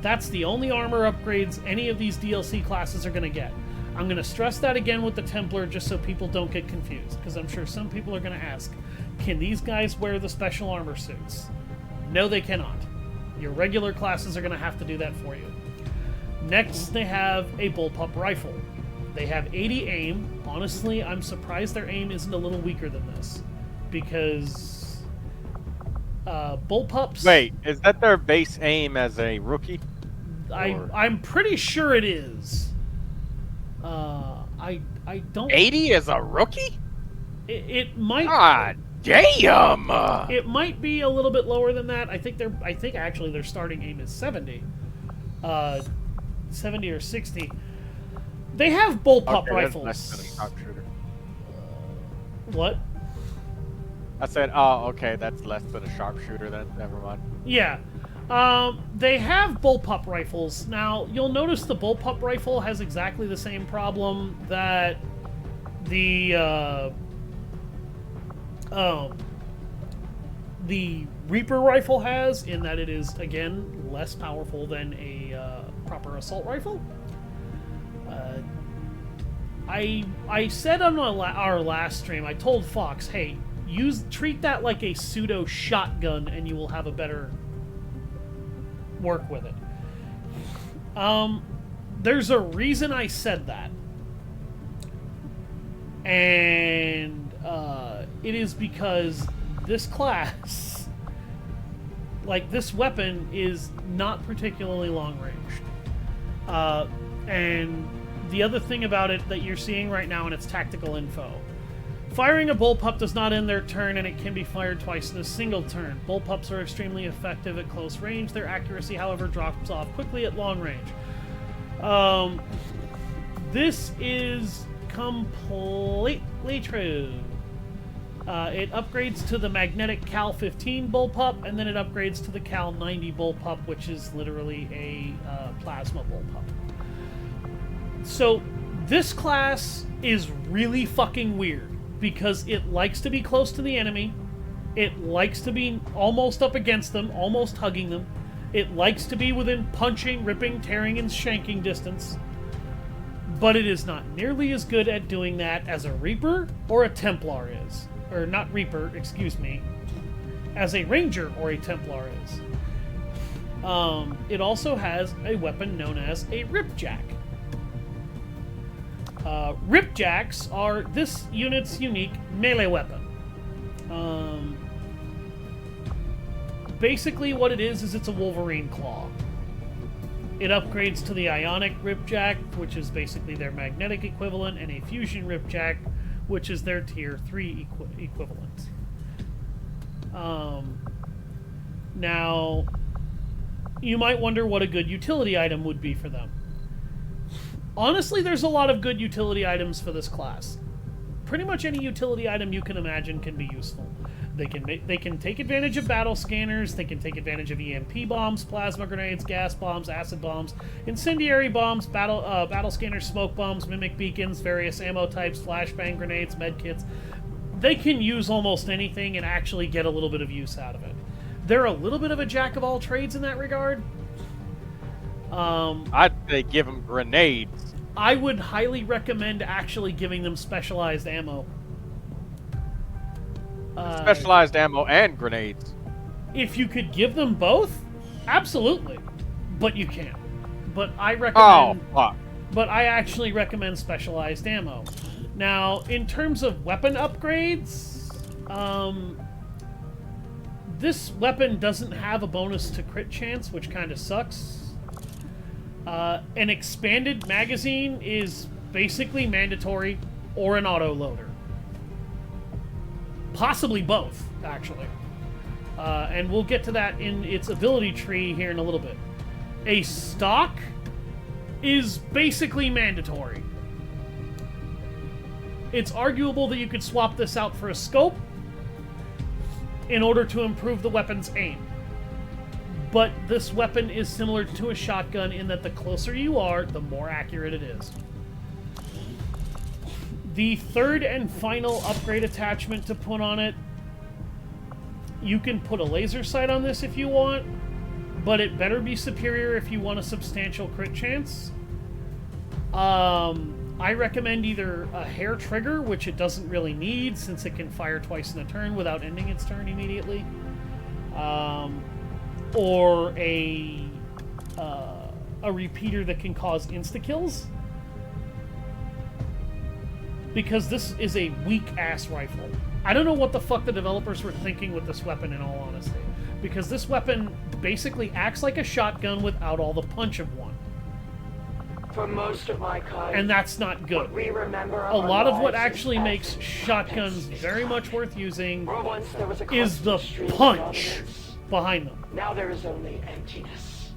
that's the only armor upgrades any of these DLC classes are going to get. I'm going to stress that again with the Templar just so people don't get confused, because I'm sure some people are going to ask, can these guys wear the special armor suits? No, they cannot. Your regular classes are going to have to do that for you. Next, they have a bullpup rifle. They have 80 aim. Honestly, I'm surprised their aim isn't a little weaker than this, because bullpups... Wait, is that their base aim as a rookie? I'm pretty sure it is. I don't... 80 as a rookie? It might... God damn! It might be a little bit lower than that. I think actually their starting aim is 70. 70 or 60. They have bullpup rifles. That's less than a sharpshooter. What? I said, oh, okay, that's less than a sharpshooter then. Never mind. Yeah. They have bullpup rifles. Now, you'll notice the bullpup rifle has exactly the same problem that the Reaper rifle has, in that it is, again, less powerful than a proper assault rifle. I said on our last stream, I told Fox, hey, treat that like a pseudo shotgun and you will have a better work with it. There's a reason I said that. And it is because this class, like this weapon, is not particularly long ranged. And the other thing about it that you're seeing right now in its tactical info, firing a bullpup does not end their turn, and it can be fired twice in a single turn. Bullpups are extremely effective at close range. Their accuracy, however, drops off quickly at long range. This is completely true. It upgrades to the magnetic Cal 15 bullpup, and then it upgrades to the Cal 90 bullpup, which is literally a plasma bullpup. So this class is really fucking weird because it likes to be close to the enemy. It likes to be almost up against them, almost hugging them. It likes to be within punching, ripping, tearing, and shanking distance. But it is not nearly as good at doing that as a Reaper or a Templar is. Or not Reaper, excuse me. As a Ranger or a Templar is. It also has a weapon known as a Ripjack. Ripjacks are this unit's unique melee weapon. Basically what it is it's a Wolverine Claw. It upgrades to the Ionic Ripjack, which is basically their magnetic equivalent, and a Fusion Ripjack, which is their Tier 3 equivalent. Now, you might wonder what a good utility item would be for them. Honestly, there's a lot of good utility items for this class. Pretty much any utility item you can imagine can be useful. They can take advantage of battle scanners, they can take advantage of EMP bombs, plasma grenades, gas bombs, acid bombs, incendiary bombs, battle scanners, smoke bombs, mimic beacons, various ammo types, flashbang grenades, medkits. They can use almost anything and actually get a little bit of use out of it. They're a little bit of a jack of all trades in that regard. I'd say give them grenades. I would highly recommend actually giving them specialized ammo. Specialized ammo and grenades. If you could give them both, absolutely. But you can't. But I recommend... Oh, fuck. But I actually recommend specialized ammo. Now, in terms of weapon upgrades, this weapon doesn't have a bonus to crit chance, which kind of sucks. An expanded magazine is basically mandatory, or an auto-loader. Possibly both, actually. And we'll get to that in its ability tree here in a little bit. A stock is basically mandatory. It's arguable that you could swap this out for a scope in order to improve the weapon's aim. But this weapon is similar to a shotgun in that the closer you are, the more accurate it is. The third and final upgrade attachment to put on it, you can put a laser sight on this if you want, but it better be superior if you want a substantial crit chance. I recommend either a hair trigger, which it doesn't really need since it can fire twice in a turn without ending its turn immediately, or a repeater that can cause insta-kills. Because this is a weak-ass rifle. I don't know what the fuck the developers were thinking with this weapon, in all honesty. Because this weapon basically acts like a shotgun without all the punch of one. For most of my kind, and that's not good. we remember A lot of what actually makes shotguns very much worth using is the punch behind them. Now there is only emptiness.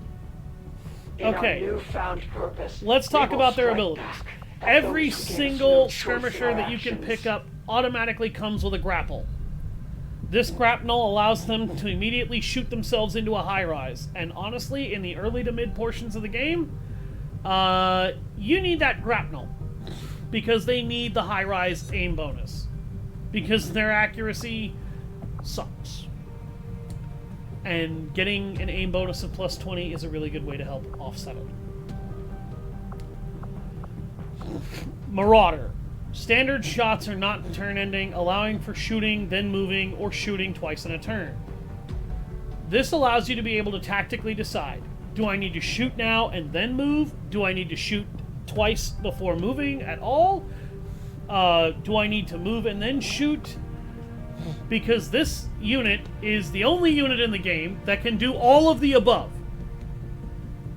Okay. Newfound purpose, Let's talk we will about their strike abilities. back at Every those who single give no truth skirmisher to that you can actions. pick up automatically comes with a grapple. This grapnel allows them to immediately shoot themselves into a high-rise. And honestly, in the early to mid portions of the game, you need that grapnel. Because they need the high-rise aim bonus. Because their accuracy sucks. And getting an aim bonus of plus 20 is a really good way to help offset it. Marauder. Standard shots are not turn ending, allowing for shooting, then moving, or shooting twice in a turn. This allows you to be able to tactically decide, do I need to shoot now and then move? Do I need to shoot twice before moving at all? Do I need to move and then shoot? Because this unit is the only unit in the game that can do all of the above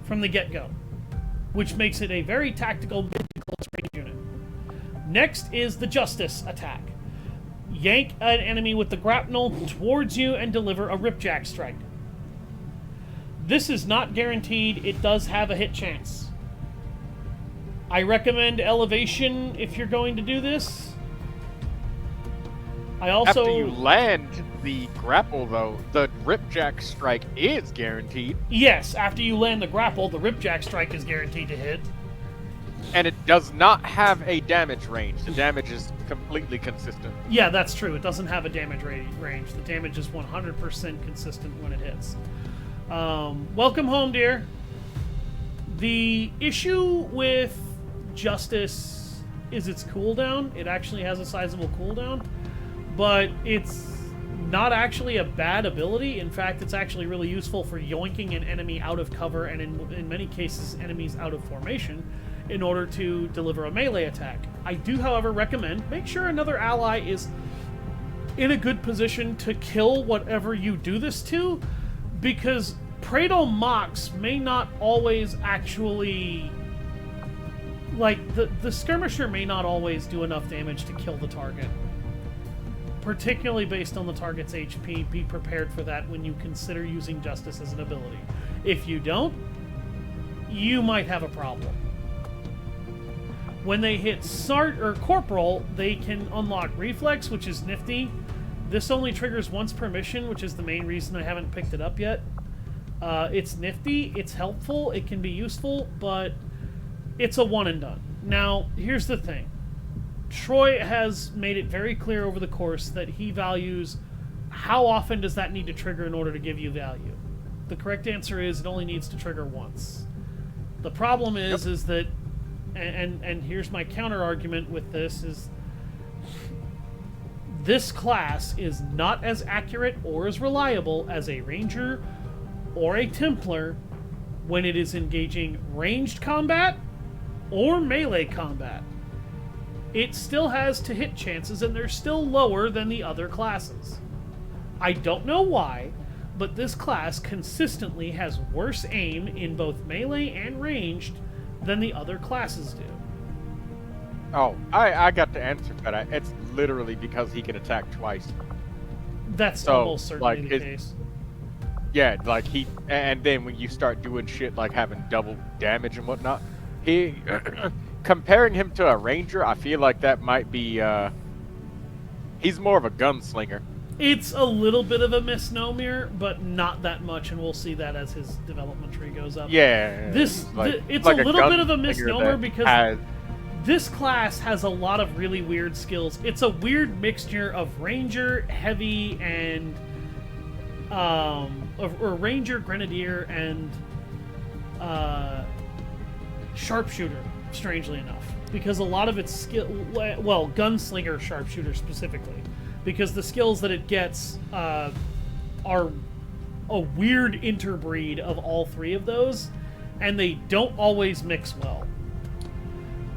from the get-go, which makes it a very tactical mid-close range unit. Next is the Justice attack. Yank an enemy with the grapnel towards you and deliver a Ripjack strike. This is not guaranteed. It does have a hit chance. I recommend elevation if you're going to do this. I also... After you land the grapple, though, the Ripjack strike is guaranteed. Yes, after you land the grapple, the Ripjack strike is guaranteed to hit. And it does not have a damage range. The damage is completely consistent. Yeah, that's true. It doesn't have a damage range. The damage is 100% consistent when it hits. Welcome home, dear. The issue with Justice is its cooldown. It actually has a sizable cooldown, but it's not actually a bad ability. In fact, it's actually really useful for yoinking an enemy out of cover and in many cases enemies out of formation in order to deliver a melee attack. I do, however, recommend make sure another ally is in a good position to kill whatever you do this to, because Praetor Mox may not always actually... Like, the skirmisher may not always do enough damage to kill the target. Particularly based on the target's HP, be prepared for that when you consider using Justice as an ability. If you don't, you might have a problem. When they hit Corporal, they can unlock Reflex, which is nifty. This only triggers once per mission, which is the main reason I haven't picked it up yet. It's nifty, it's helpful, it can be useful, but it's a one and done. Now, here's the thing. Troy has made it very clear over the course that he values how often does that need to trigger in order to give you value. The correct answer is it only needs to trigger once. The problem is that, and here's my counter argument with this, is this class is not as accurate or as reliable as a Ranger or a Templar when it is engaging ranged combat or melee combat. It still has to hit chances, and they're still lower than the other classes. I don't know why, but this class consistently has worse aim in both melee and ranged than the other classes do. Oh, I got the answer for that. It's literally because he can attack twice. That's almost certainly the case. Yeah, like and then when you start doing shit like having double damage and whatnot, he... Comparing him to a ranger, I feel like that might be, he's more of a gunslinger. It's a little bit of a misnomer, but not that much, and we'll see that as his development tree goes up. Yeah. It's a little bit of a misnomer because this class has a lot of really weird skills. It's a weird mixture of ranger, heavy, and, or ranger, grenadier, and, sharpshooter. Strangely enough, because a lot of its skill, well, gunslinger sharpshooter specifically, because the skills that it gets are a weird interbreed of all three of those, and they don't always mix well.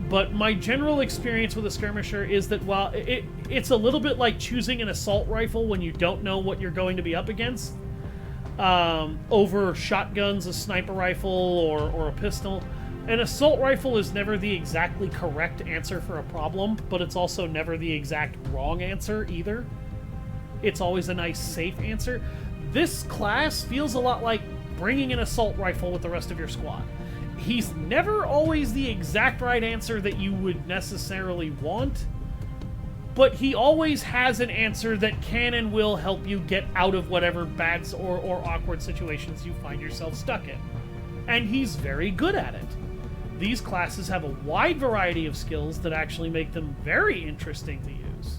But my general experience with a skirmisher is that while it's a little bit like choosing an assault rifle when you don't know what you're going to be up against, over shotguns, a sniper rifle, or a pistol. An assault rifle is never the exactly correct answer for a problem, but it's also never the exact wrong answer either. It's always a nice, safe answer. This class feels a lot like bringing an assault rifle with the rest of your squad. He's never always the exact right answer that you would necessarily want, but he always has an answer that can and will help you get out of whatever bad or awkward situations you find yourself stuck in. And he's very good at it. These classes have a wide variety of skills that actually make them very interesting to use.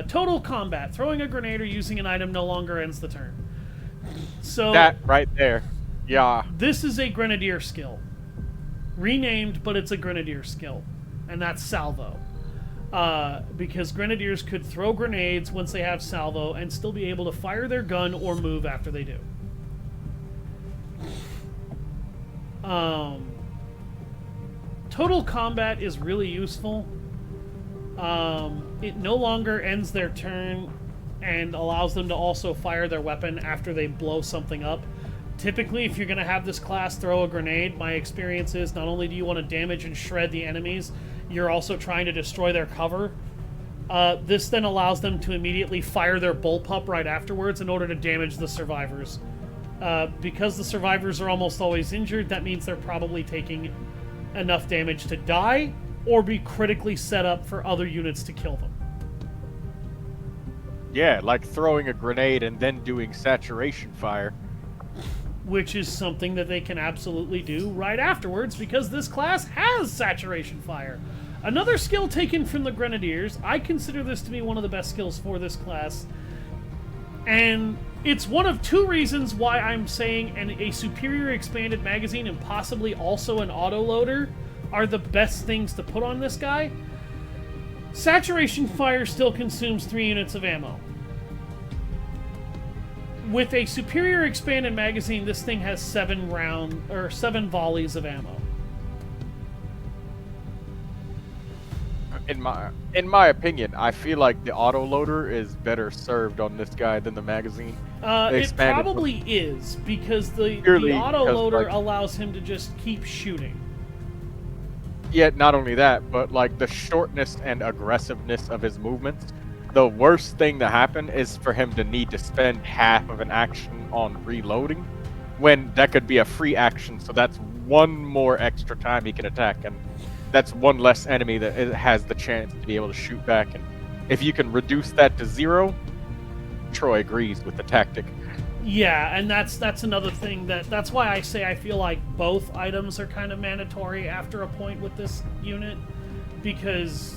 Total combat. Throwing a grenade or using an item no longer ends the turn. So That right there. Yeah. this is a grenadier skill. Renamed, but it's a grenadier skill. And that's salvo. Because grenadiers could throw grenades once they have salvo and still be able to fire their gun or move after they do. Total combat is really useful. It no longer ends their turn and allows them to also fire their weapon after they blow something up. Typically, if you're going to have this class throw a grenade, my experience is not only do you want to damage and shred the enemies, you're also trying to destroy their cover. This then allows them to immediately fire their bullpup right afterwards in order to damage the survivors. Because the survivors are almost always injured, that means they're probably taking enough damage to die or be critically set up for other units to kill them. Yeah, like throwing a grenade and then doing saturation fire. Which is something that they can absolutely do right afterwards because this class has saturation fire. Another skill taken from the Grenadiers, I consider this to be one of the best skills for this class. And it's one of two reasons why I'm saying a superior expanded magazine and possibly also an autoloader are the best things to put on this guy. Saturation fire still consumes 3 units of ammo. With a superior expanded magazine, this thing has 7 volleys of ammo. In my opinion, I feel like the autoloader is better served on this guy than the magazine. It probably is, because the autoloader allows him to just keep shooting. Yet, not only that, but like the shortness and aggressiveness of his movements. The worst thing to happen is for him to need to spend half of an action on reloading, when that could be a free action, so that's one more extra time he can attack, and that's one less enemy that has the chance to be able to shoot back. And if you can reduce that to 0, Troy agrees with the tactic. Yeah, and that's another thing that's why I say I feel like both items are kind of mandatory after a point with this unit, because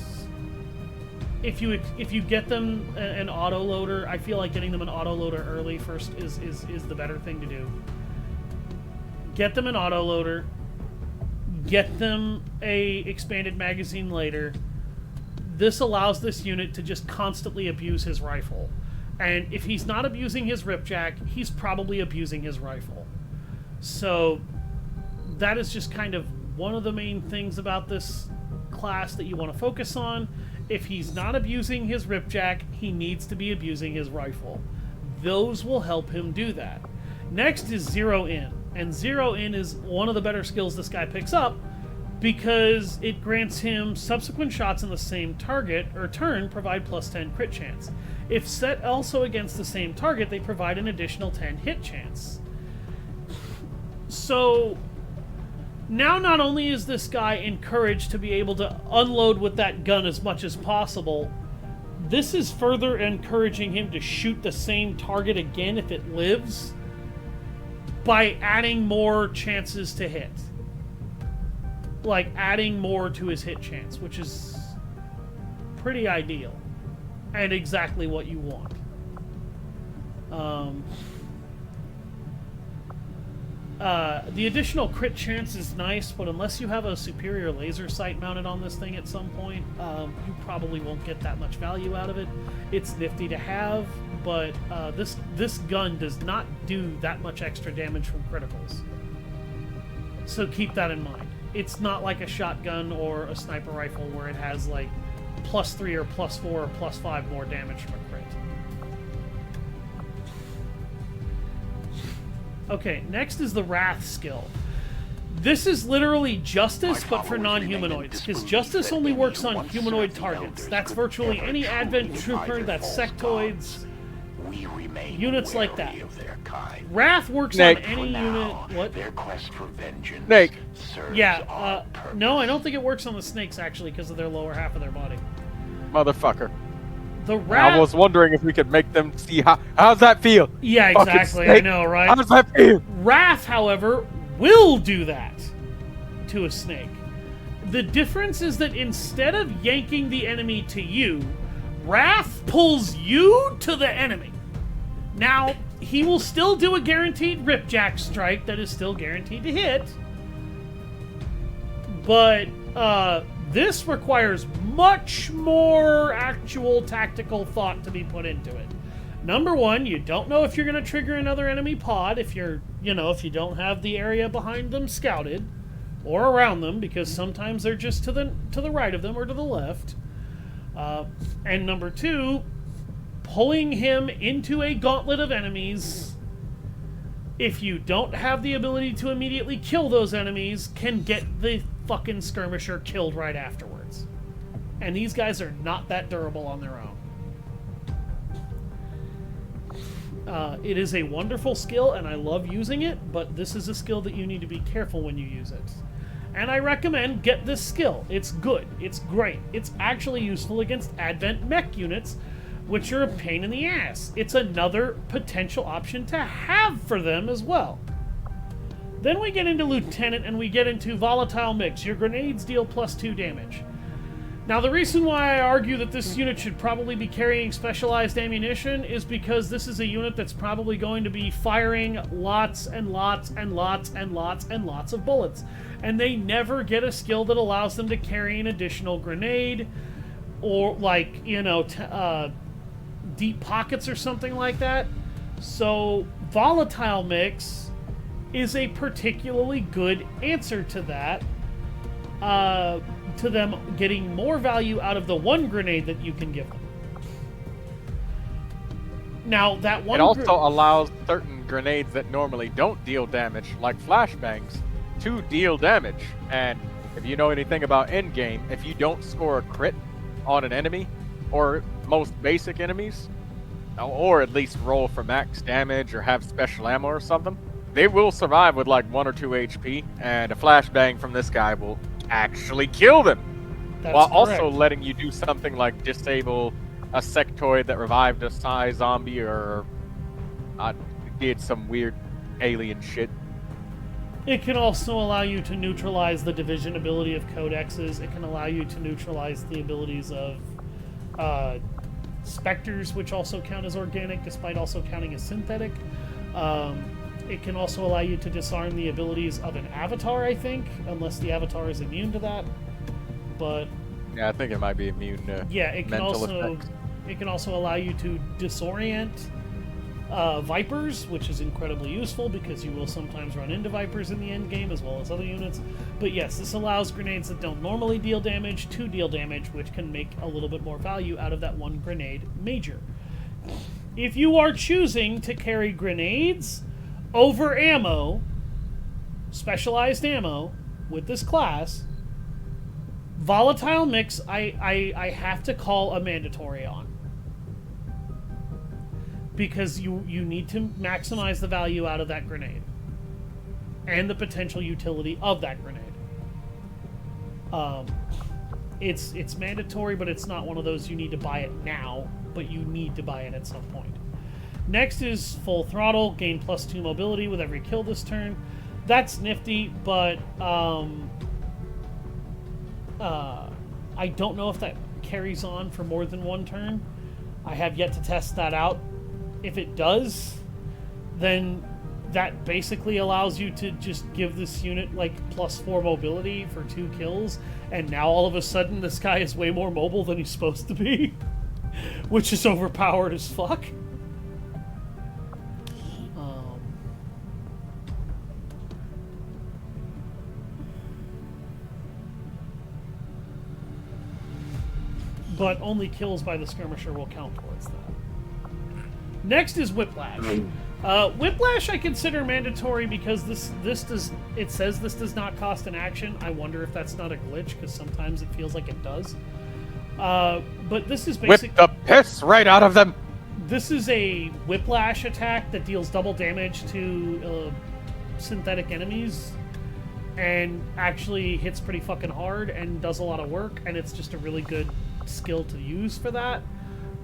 if you get them an autoloader, I feel like getting them an autoloader early first is the better thing to do. Get them an autoloader, get them a expanded magazine later. This allows this unit to just constantly abuse his rifle. And if he's not abusing his ripjack, he's probably abusing his rifle. So that is just kind of one of the main things about this class that you want to focus on. If he's not abusing his ripjack, he needs to be abusing his rifle. Those will help him do that. Next is Zero In. And Zero In is one of the better skills this guy picks up because it grants him subsequent shots in the same target or turn provide plus 10 crit chance. If set also against the same target, they provide an additional 10 hit chance. So now not only is this guy encouraged to be able to unload with that gun as much as possible, this is further encouraging him to shoot the same target again if it lives by adding more chances to hit. Like adding more to his hit chance, which is pretty ideal and exactly what you want. The additional crit chance is nice, but unless you have a superior laser sight mounted on this thing at some point, you probably won't get that much value out of it. It's nifty to have, but this gun does not do that much extra damage from criticals. So keep that in mind. It's not like a shotgun or a sniper rifle where it has like +3 or +4 or +5 more damage from a crit. Okay, next is the Wrath skill. This is literally Justice, but for non-humanoids, because Justice only works on humanoid targets. That's virtually any Advent Trooper, that's sectoids, units like that. Wrath works on any unit. What? Their quest for vengeance. Snake. Yeah, no, I don't think it works on the snakes, actually, because of their lower half of their body. Motherfucker. The Wrath... I was wondering if we could make them see how's that feel? Yeah, exactly, I know, right? How does that feel? Wrath, however, will do that to a snake. The difference is that instead of yanking the enemy to you, Wrath pulls you to the enemy. Now, he will still do a guaranteed Ripjack strike that is still guaranteed to hit. But this requires much more actual tactical thought to be put into it. Number one, you don't know if you're going to trigger another enemy pod if if you don't have the area behind them scouted or around them, because sometimes they're just to the right of them or to the left. And number two, pulling him into a gauntlet of enemies, if you don't have the ability to immediately kill those enemies, can get the fucking skirmisher killed right afterwards. And these guys are not that durable on their own. It is a wonderful skill, and I love using it, but this is a skill that you need to be careful when you use it. And I recommend get this skill. It's good. It's great. It's actually useful against Advent mech units, which are a pain in the ass. It's another potential option to have for them as well. Then we get into Lieutenant, and we get into Volatile Mix. Your grenades deal +2 damage. Now, the reason why I argue that this unit should probably be carrying specialized ammunition is because this is a unit that's probably going to be firing lots and lots and lots and lots and lots of bullets. And they never get a skill that allows them to carry an additional grenade or, deep pockets or something like that. So, Volatile Mix is a particularly good answer to that. To them getting more value out of the one grenade that you can give them. Now, that one... It also allows certain grenades that normally don't deal damage, like flashbangs, to deal damage. And if you know anything about endgame, if you don't score a crit on an enemy, or most basic enemies, or at least roll for max damage or have special ammo or something, they will survive with like 1 or 2 HP, and a flashbang from this guy will actually kill them. That's while correct. Also letting you do something like disable a sectoid that revived a Psy zombie or did some weird alien shit. It can also allow you to neutralize the division ability of codexes. It can allow you to neutralize the abilities of specters, which also count as organic, despite also counting as synthetic. It can also allow you to disarm the abilities of an avatar, I think, unless the avatar is immune to that. But yeah, I think it might be immune to it can mental also effects. it can also allow you to disorient Vipers, which is incredibly useful because you will sometimes run into Vipers in the end game as well as other units. But yes, this allows grenades that don't normally deal damage to deal damage, which can make a little bit more value out of that one grenade major. If you are choosing to carry grenades over ammo, specialized ammo, with this class, Volatile Mix I have to call a mandatory on. Because you need to maximize the value out of that grenade. And the potential utility of that grenade. It's mandatory, but it's not one of those you need to buy it now, but you need to buy it at some point. Next is Full Throttle, gain +2 mobility with every kill this turn. That's nifty, but I don't know if that carries on for more than one turn. I have yet to test that out. If it does, then that basically allows you to just give this unit like +4 mobility for 2 kills, and now all of a sudden this guy is way more mobile than he's supposed to be, which is overpowered as fuck. But only kills by the skirmisher will count towards that. Next is Whiplash. Whiplash I consider mandatory because it says this does not cost an action. I wonder if that's not a glitch, because sometimes it feels like it does. But this is basically... Whip the piss right out of them! This is a Whiplash attack that deals double damage to synthetic enemies, and actually hits pretty fucking hard and does a lot of work, and it's just a really good skill to use for that.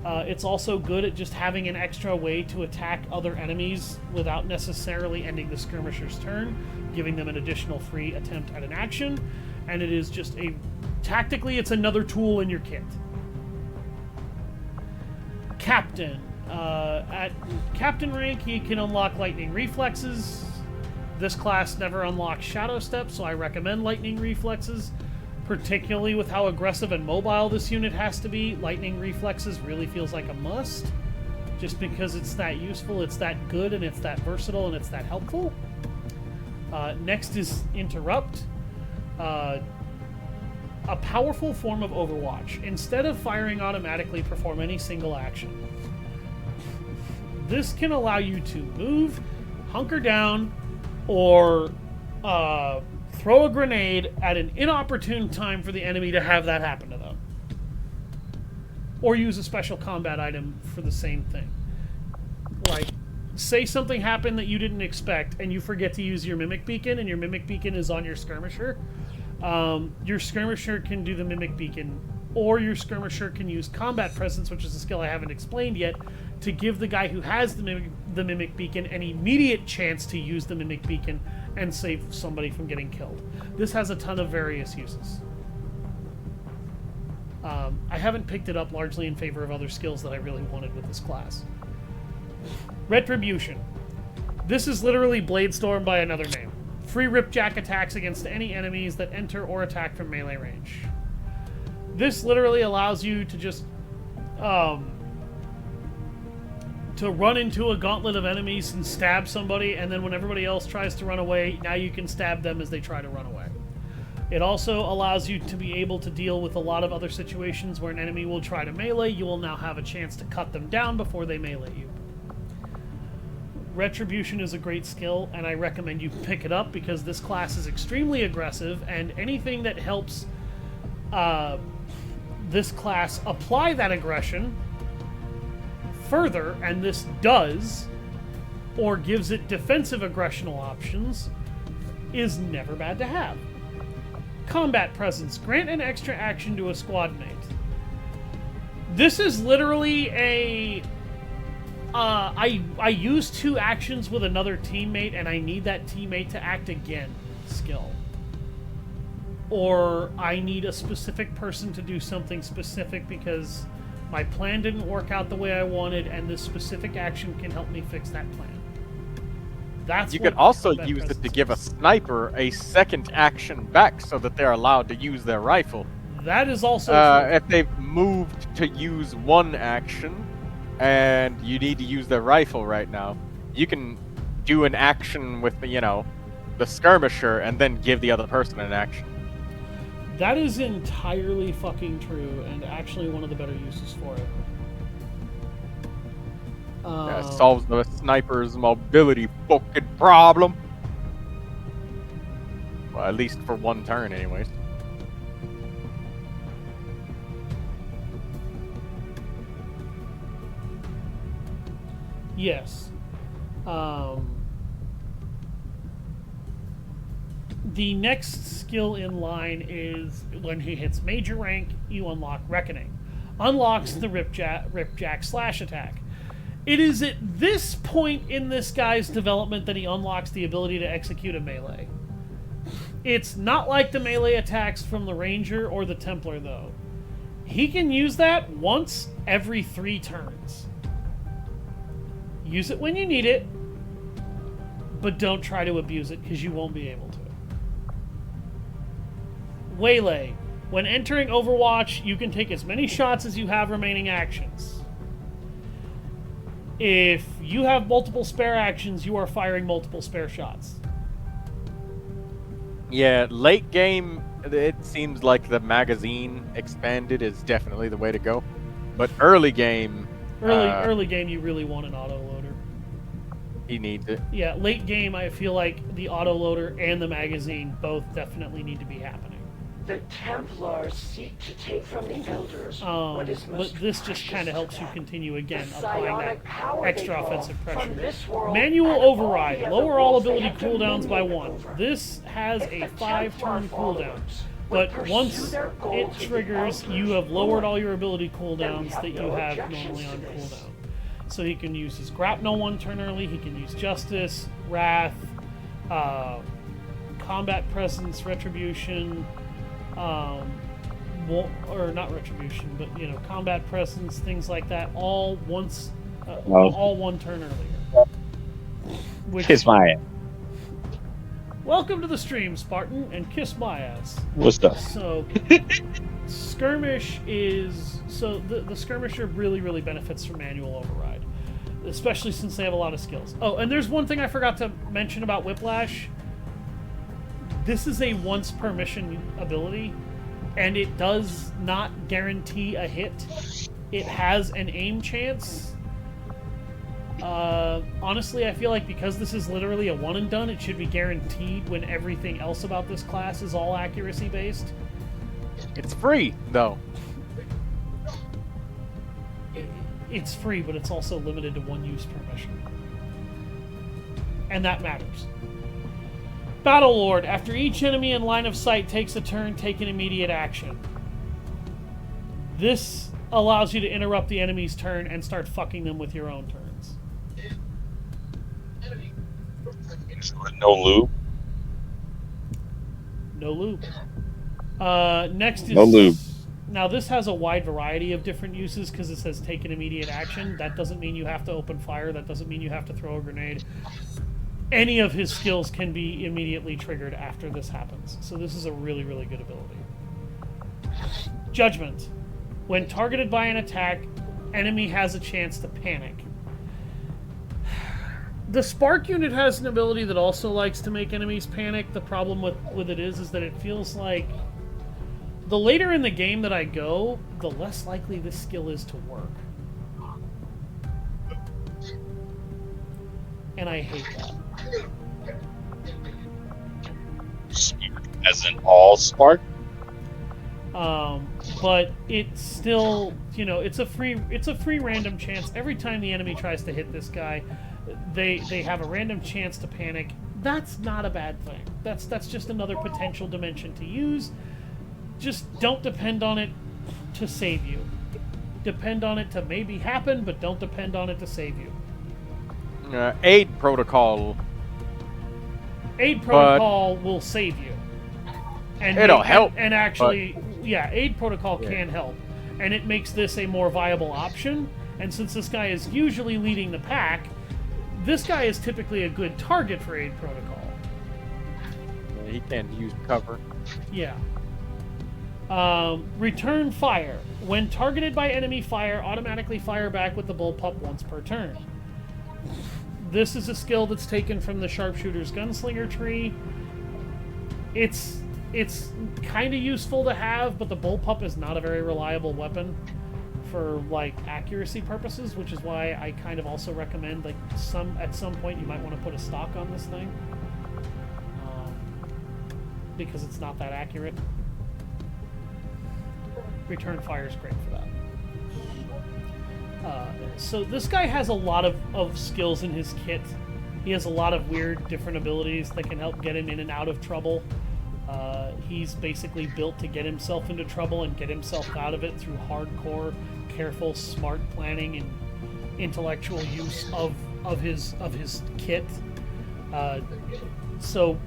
It's also good at just having an extra way to attack other enemies without necessarily ending the skirmisher's turn, giving them an additional free attempt at an action, and it is just tactically it's another tool in your kit. Captain. At captain rank, he can unlock lightning reflexes. This class never unlocks shadow step, so I recommend lightning reflexes, particularly with how aggressive and mobile this unit has to be. Lightning reflexes really feels like a must, just because it's that useful, it's that good, and it's that versatile, and it's that helpful. Next is interrupt. A powerful form of Overwatch. Instead of firing automatically, perform any single action. This can allow you to move, hunker down, or throw a grenade at an inopportune time for the enemy to have that happen to them. Or use a special combat item for the same thing. Like, say something happened that you didn't expect, and you forget to use your Mimic Beacon, and your Mimic Beacon is on your Skirmisher. Your Skirmisher can do the Mimic Beacon, or your Skirmisher can use Combat Presence, which is a skill I haven't explained yet, to give the guy who has the Mimic Beacon an immediate chance to use the Mimic Beacon and save somebody from getting killed. This has a ton of various uses. I haven't picked it up largely in favor of other skills that I really wanted with this class. Retribution. This is literally Bladestorm by another name. Free Ripjack attacks against any enemies that enter or attack from melee range. This literally allows you to just to run into a gauntlet of enemies and stab somebody, and then when everybody else tries to run away, now you can stab them as they try to run away. It also allows you to be able to deal with a lot of other situations where an enemy will try to melee. You will now have a chance to cut them down before they melee you. Retribution is a great skill, and I recommend you pick it up because this class is extremely aggressive, and anything that helps this class apply that aggression further, and this does, or gives it defensive aggressional options, is never bad to have. Combat Presence. Grant an extra action to a squad mate. This is literally a... I use 2 actions with another teammate, and I need that teammate to act again skill. Or I need a specific person to do something specific because my plan didn't work out the way I wanted, and this specific action can help me fix that plan. That's you could also use it to give a sniper a second action back so that they're allowed to use their rifle. That is also true. If they've moved to use one action and you need to use their rifle right now, you can do an action with the skirmisher and then give the other person an action. That is entirely fucking true, and actually one of the better uses for it. That solves the sniper's mobility fucking problem. Well, at least for one turn, anyways. Yes. The next skill in line is when he hits major rank, you unlock Reckoning. Unlocks the Ripjack slash attack. It is at this point in this guy's development that he unlocks the ability to execute a melee. It's not like the melee attacks from the Ranger or the Templar, though. He can use that once every 3 turns. Use it when you need it, but don't try to abuse it because you won't be able to. Waylay. When entering Overwatch, you can take as many shots as you have remaining actions. If you have multiple spare actions, you are firing multiple spare shots. Yeah, late game, it seems like the magazine expanded is definitely the way to go. But early game... Early game, you really want an autoloader. He needs it. Yeah, late game, I feel like the autoloader and the magazine both definitely need to be happening. The Templars seek to take from the Elders what is most but this just kind of helps you continue again, The applying psionic that power extra they draw offensive from pressure. this world Manual and override. all the other Lower all worlds they ability have cooldowns by dominion 1. over. This has If a the 5-turn Templar cooldown. followers But would once pursue their goal it to the triggers, you Elders, have lowered Lord, all your ability then cooldowns we have that you no have objections normally to on this. cooldown. So he can use his grapnel 1 turn early, he can use Justice, Wrath, Combat Presence, Retribution, or not Retribution, but Combat Presence, things like that, all once all one turn earlier. Kiss my ass. Welcome to the stream, Spartan, and kiss my ass. What's up? So, skirmish is the skirmisher really benefits from manual override, especially since they have a lot of skills. Oh, and there's one thing I forgot to mention about Whiplash. This is a once per mission ability, and it does not guarantee a hit. It has an aim chance. Honestly, I feel like because this is literally a one and done, it should be guaranteed when everything else about this class is all accuracy based. It's free, though. It's free, but it's also limited to one use per mission. And that matters. Battle Lord. After each enemy in line of sight takes a turn, take an immediate action. This allows you to interrupt the enemy's turn and start fucking them with your own turns. No lube. No lube. Next is... No lube. Now, this has a wide variety of different uses because it says take an immediate action. That doesn't mean you have to open fire. That doesn't mean you have to throw a grenade. Any of his skills can be immediately triggered after this happens. So this is a really good ability. Judgment. When targeted by an attack, enemy has a chance to panic. The Spark unit has an ability that also likes to make enemies panic. The problem with it is that it feels like the later in the game that I go, the less likely this skill is to work. And I hate that. As in all Spark? But it's still, it's a free random chance. Every time the enemy tries to hit this guy, they have a random chance to panic. That's not a bad thing. That's just another potential dimension to use. Just don't depend on it to save you. Depend on it to maybe happen, but don't depend on it to save you. Aid protocol. Aid protocol will save you. And it'll help. And actually, aid protocol can help. And it makes this a more viable option. And since this guy is usually leading the pack, this guy is typically a good target for aid protocol. He can use cover. Yeah. Return fire. When targeted by enemy fire, automatically fire back with the bullpup once per turn. This is a skill that's taken from the Sharpshooter's Gunslinger tree. It's kind of useful to have, but the bullpup is not a very reliable weapon for accuracy purposes, which is why I kind of also recommend at some point you might want to put a stock on this thing, because it's not that accurate. Return fire is great for that. So this guy has a lot of skills in his kit. He has a lot of weird different abilities that can help get him in and out of trouble. He's basically built to get himself into trouble and get himself out of it through hardcore, careful, smart planning and intellectual use of his kit. So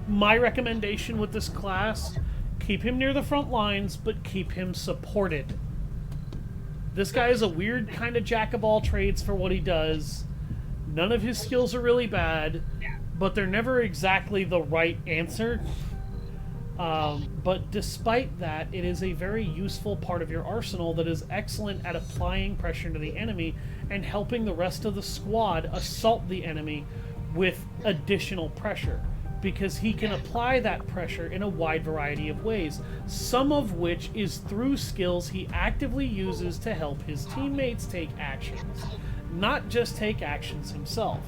my recommendation with this class: keep him near the front lines, but keep him supported. This guy is a weird kind of jack of all trades for what he does. None of his skills are really bad, but they're never exactly the right answer. But despite that, it is a very useful part of your arsenal that is excellent at applying pressure to the enemy and helping the rest of the squad assault the enemy with additional pressure, because he can apply that pressure in a wide variety of ways, some of which is through skills he actively uses to help his teammates take actions, not just take actions himself.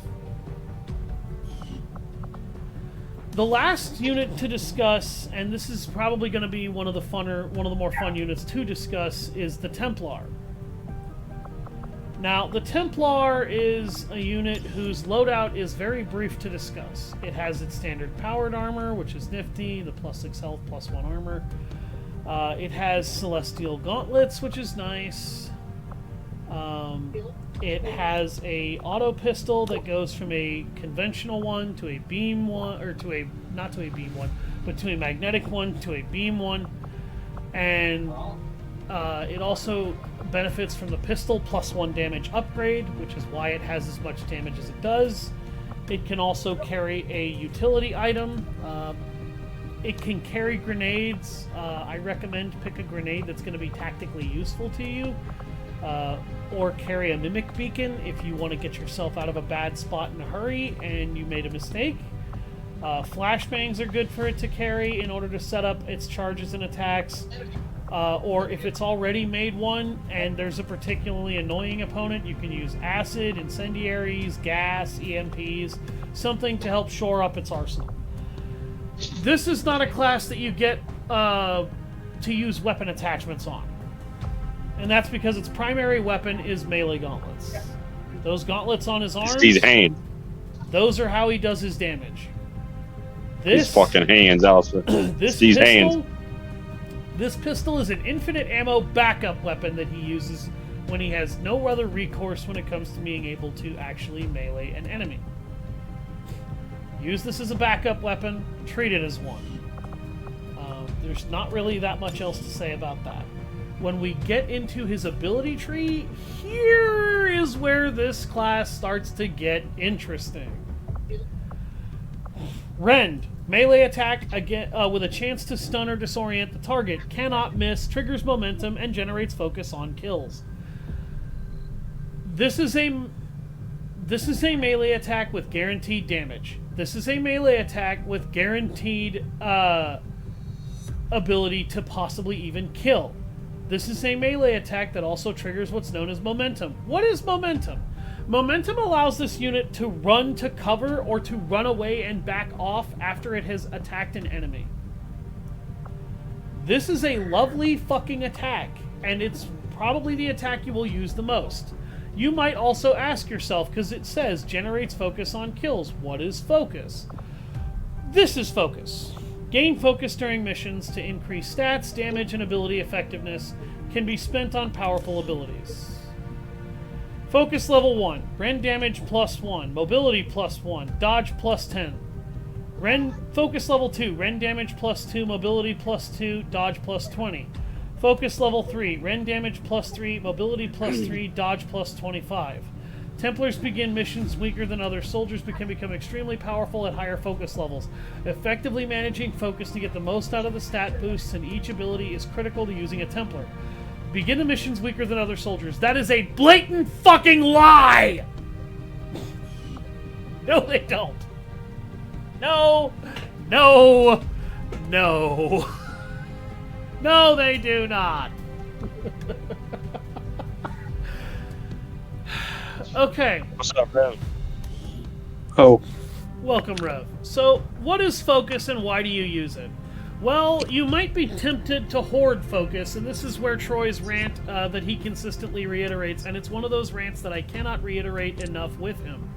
The last unit to discuss, and this is probably going to be one of the more fun units to discuss, is the Templar. Now, the Templar is a unit whose loadout is very brief to discuss. It has its standard powered armor, which is nifty, the +6 health, +1 armor. It has celestial gauntlets, which is nice. It has a auto pistol that goes from a conventional one to a beam one, or to a, not to a beam one, but to a magnetic one to a beam one. And It also benefits from the pistol +1 damage upgrade, which is why it has as much damage as it does. It can also carry a utility item. It can carry grenades. I recommend pick a grenade that's going to be tactically useful to you. Or carry a mimic beacon if you want to get yourself out of a bad spot in a hurry and you made a mistake. Flashbangs are good for it to carry in order to set up its charges and attacks. Or if it's already made one and there's a particularly annoying opponent, you can use acid, incendiaries, gas, EMPs, something to help shore up its arsenal. This is not a class that you get to use weapon attachments on. And that's because its primary weapon is melee gauntlets. Those gauntlets on his arms, These hands. those are how he does his damage. These fucking hands, also. These hands. This pistol is an infinite ammo backup weapon that he uses when he has no other recourse when it comes to being able to actually melee an enemy. Use this as a backup weapon, treat it as one. There's not really that much else to say about that. When we get into his ability tree, here is where this class starts to get interesting. Rend, melee attack again with a chance to stun or disorient the target, cannot miss, triggers momentum, and generates focus on kills. This is a melee attack with guaranteed damage. This is a melee attack with guaranteed ability to possibly even kill. This is a melee attack that also triggers what's known as momentum. What is momentum? Momentum allows this unit to run to cover or to run away and back off after it has attacked an enemy. This is a lovely fucking attack, and it's probably the attack you will use the most. You might also ask yourself, because it says generates focus on kills. What is focus? This is focus. Gain focus during missions to increase stats, damage, and ability effectiveness. Can be spent on powerful abilities. Focus level 1. Rend damage +1. Mobility +1. Dodge +10. Focus level 2. Rend damage +2. Mobility +2. Dodge +20. Focus level 3. Rend damage +3. Mobility +3. Dodge +25. Templars begin missions weaker than other soldiers but can become extremely powerful at higher focus levels. Effectively managing focus to get the most out of the stat boosts in each ability is critical to using a Templar. Begin the missions weaker than other soldiers. That is a blatant fucking lie! No, they don't. No. No. No. No, they do not. Okay. What's up, Rev? Oh, Welcome, Rev. So, what is focus and why do you use it? Well, you might be tempted to hoard focus, and this is where Troy's rant that he consistently reiterates, and it's one of those rants that I cannot reiterate enough with him.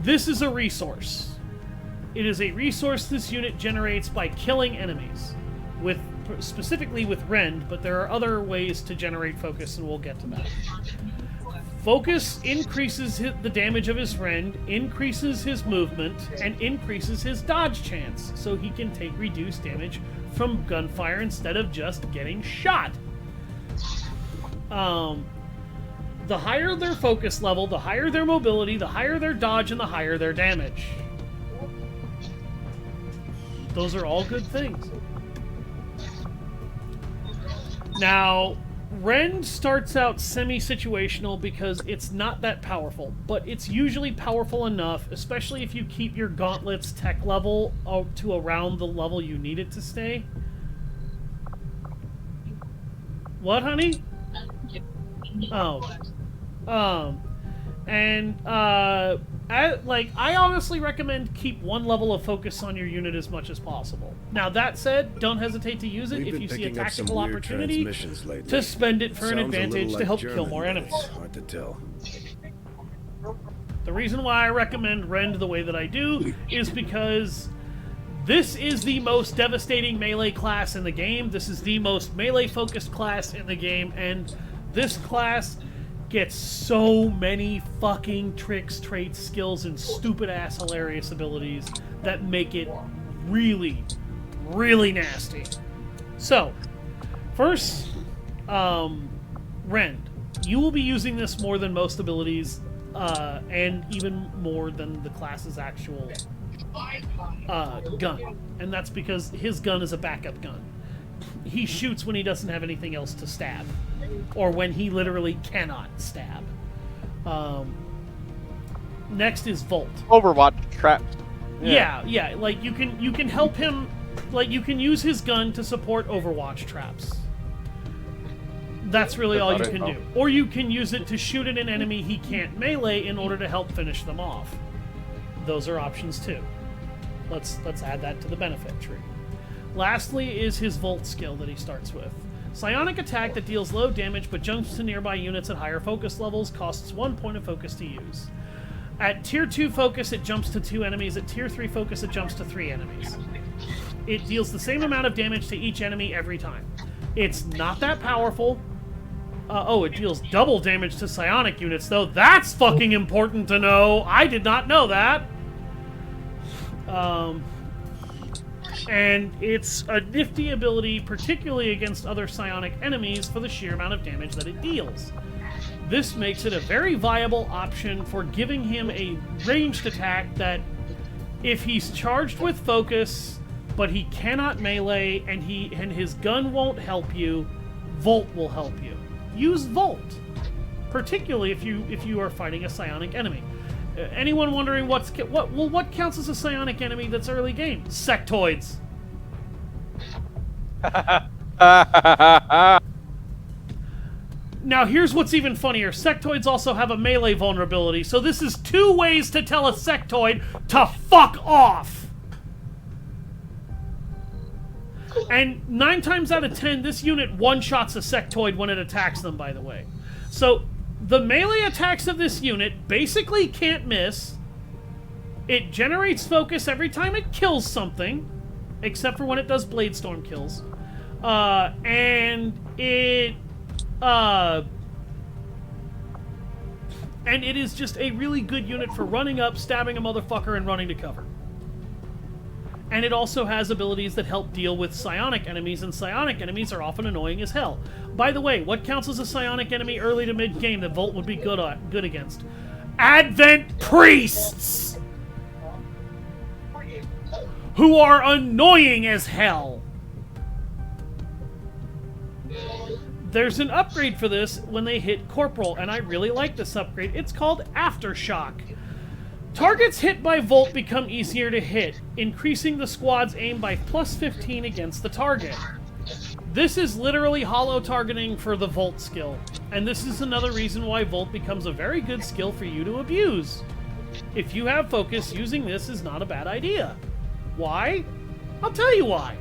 This is a resource. It is a resource this unit generates by killing enemies, specifically with Rend, but there are other ways to generate focus, and we'll get to that. Focus increases the damage of his Rend, increases his movement, and increases his dodge chance, so he can take reduced damage from gunfire instead of just getting shot. The higher their focus level, the higher their mobility, the higher their dodge, and the higher their damage. Those are all good things. Now, Rend starts out semi-situational because it's not that powerful, but it's usually powerful enough, especially if you keep your gauntlets tech level to around the level you need it to stay. What, honey? Oh. I honestly recommend keep one level of focus on your unit as much as possible. Now, that said, don't hesitate to use it if you see a tactical opportunity to spend it for an advantage to help kill more enemies. Hard to tell. The reason why I recommend Rend the way that I do is because this is the most devastating melee class in the game. This is the most melee-focused class in the game, and this class gets so many fucking tricks, traits, skills, and stupid-ass hilarious abilities that make it really, really nasty. So, first, Rend, you will be using this more than most abilities, and even more than the class's actual gun. And that's because his gun is a backup gun. He shoots when he doesn't have anything else to stab, or when he literally cannot stab. Next is Volt. Overwatch traps. Yeah, like you can help him, like you can use his gun to support Overwatch traps. That's really all you can do. Or you can use it to shoot at an enemy he can't melee in order to help finish them off. Those are options too. Let's add that to the benefit tree. Lastly is his Volt skill that he starts with. Psionic attack that deals low damage but jumps to nearby units at higher focus levels, costs 1 point of focus to use. At Tier 2 focus, it jumps to 2 enemies. At Tier 3 focus, it jumps to 3 enemies. It deals the same amount of damage to each enemy every time. It's not that powerful. It deals double damage to psionic units, though. That's fucking important to know. I did not know that. And it's a nifty ability, particularly against other psionic enemies, for the sheer amount of damage that it deals. This makes it a very viable option for giving him a ranged attack that, if he's charged with focus, but he cannot melee, and his gun won't help you, Volt will help you. Use Volt, particularly if you are fighting a psionic enemy. Anyone wondering what counts as a psionic enemy that's early game? Sectoids. Now, here's what's even funnier. Sectoids also have a melee vulnerability, so this is 2 ways to tell a sectoid to fuck off! And 9 times out of 10, this unit one-shots a sectoid when it attacks them, by the way. So, the melee attacks of this unit basically can't miss. It generates focus every time it kills something, except for when it does Bladestorm kills. And it is just a really good unit for running up, stabbing a motherfucker, and running to cover. And it also has abilities that help deal with psionic enemies, and psionic enemies are often annoying as hell. By the way, what counts as a psionic enemy early to mid-game that Volt would be good against? Advent Priests! Who are annoying as hell! There's an upgrade for this when they hit Corporal, and I really like this upgrade. It's called Aftershock. Targets hit by Volt become easier to hit, increasing the squad's aim by plus 15 against the target. This is literally hollow targeting for the Volt skill, and this is another reason why Volt becomes a very good skill for you to abuse. If you have focus, using this is not a bad idea. Why? I'll tell you why.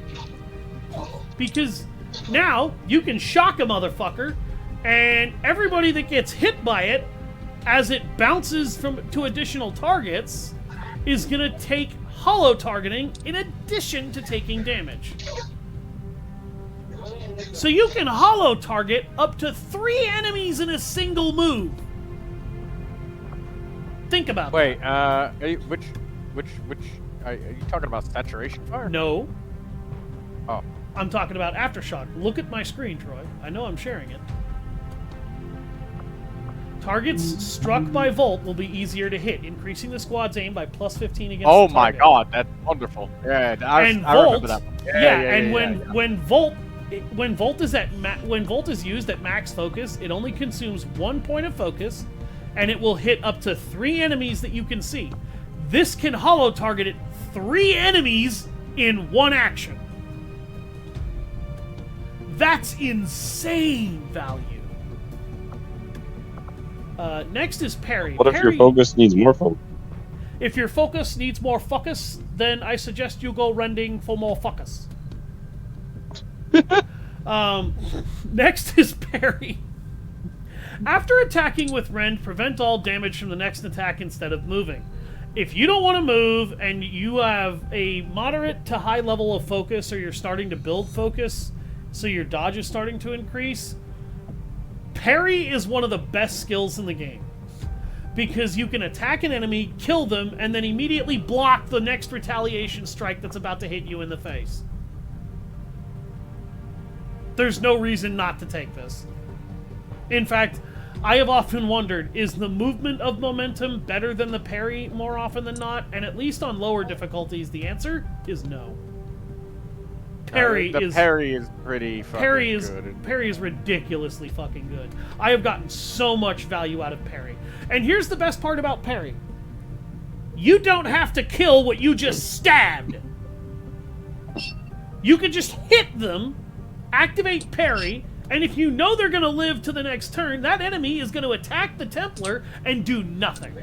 Because now you can shock a motherfucker, and everybody that gets hit by it, as it bounces to additional targets, is going to take hollow targeting in addition to taking damage. So you can hollow target up to 3 enemies in a single move. Think about that. Wait, which are you talking about saturation fire? No. Oh. I'm talking about Aftershock. Look at my screen, Troy. I know I'm sharing it. Targets struck by Volt will be easier to hit, increasing the squad's aim by plus 15 against the target. Oh my god, that's wonderful. Yeah, I remember that one. When Volt is used at max focus, it only consumes 1 point of focus, and it will hit up to 3 enemies that you can see. This can hollow target at 3 enemies in 1 action. That's insane value. Next is Parry. What if your focus needs more focus? If your focus needs more focus, then I suggest you go rending for more focus. Next is Parry. After attacking with Rend, prevent all damage from the next attack instead of moving. If you don't want to move and you have a moderate to high level of focus, or you're starting to build focus, so your dodge is starting to increase, Parry is one of the best skills in the game. Because you can attack an enemy, kill them, and then immediately block the next retaliation strike that's about to hit you in the face. There's no reason not to take this. In fact, I have often wondered, is the movement of momentum better than the parry more often than not? And at least on lower difficulties, the answer is no. Parry is pretty fucking good. Parry is ridiculously fucking good. I have gotten so much value out of parry. And here's the best part about parry. You don't have to kill what you just stabbed. You can just hit them, activate parry, and if you know they're going to live to the next turn, that enemy is going to attack the Templar and do nothing.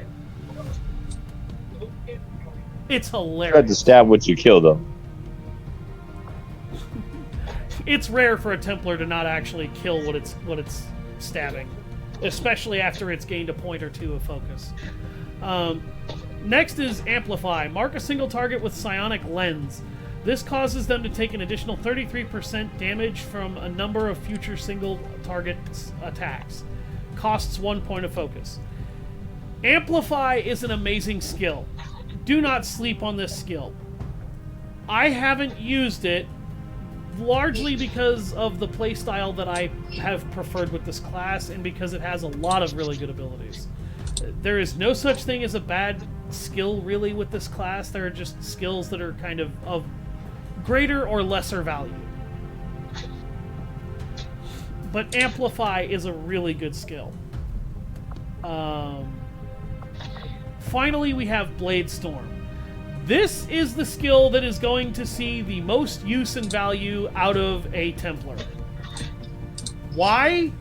It's hilarious. You had to stab what you kill, though. It's rare for a Templar to not actually kill what it's stabbing, especially after it's gained a point or two of focus. Next is Amplify. Mark a single target with psionic lens. This causes them to take an additional 33% damage from a number of future single target attacks. Costs 1 point of focus. Amplify is an amazing skill. Do not sleep on this skill. I haven't used it largely because of the playstyle that I have preferred with this class and because it has a lot of really good abilities. There is no such thing as a bad skill really with this class. There are just skills that are kind of greater or lesser value. But Amplify is a really good skill. Finally, we have Blade Storm. This is the skill that is going to see the most use and value out of a Templar. Why?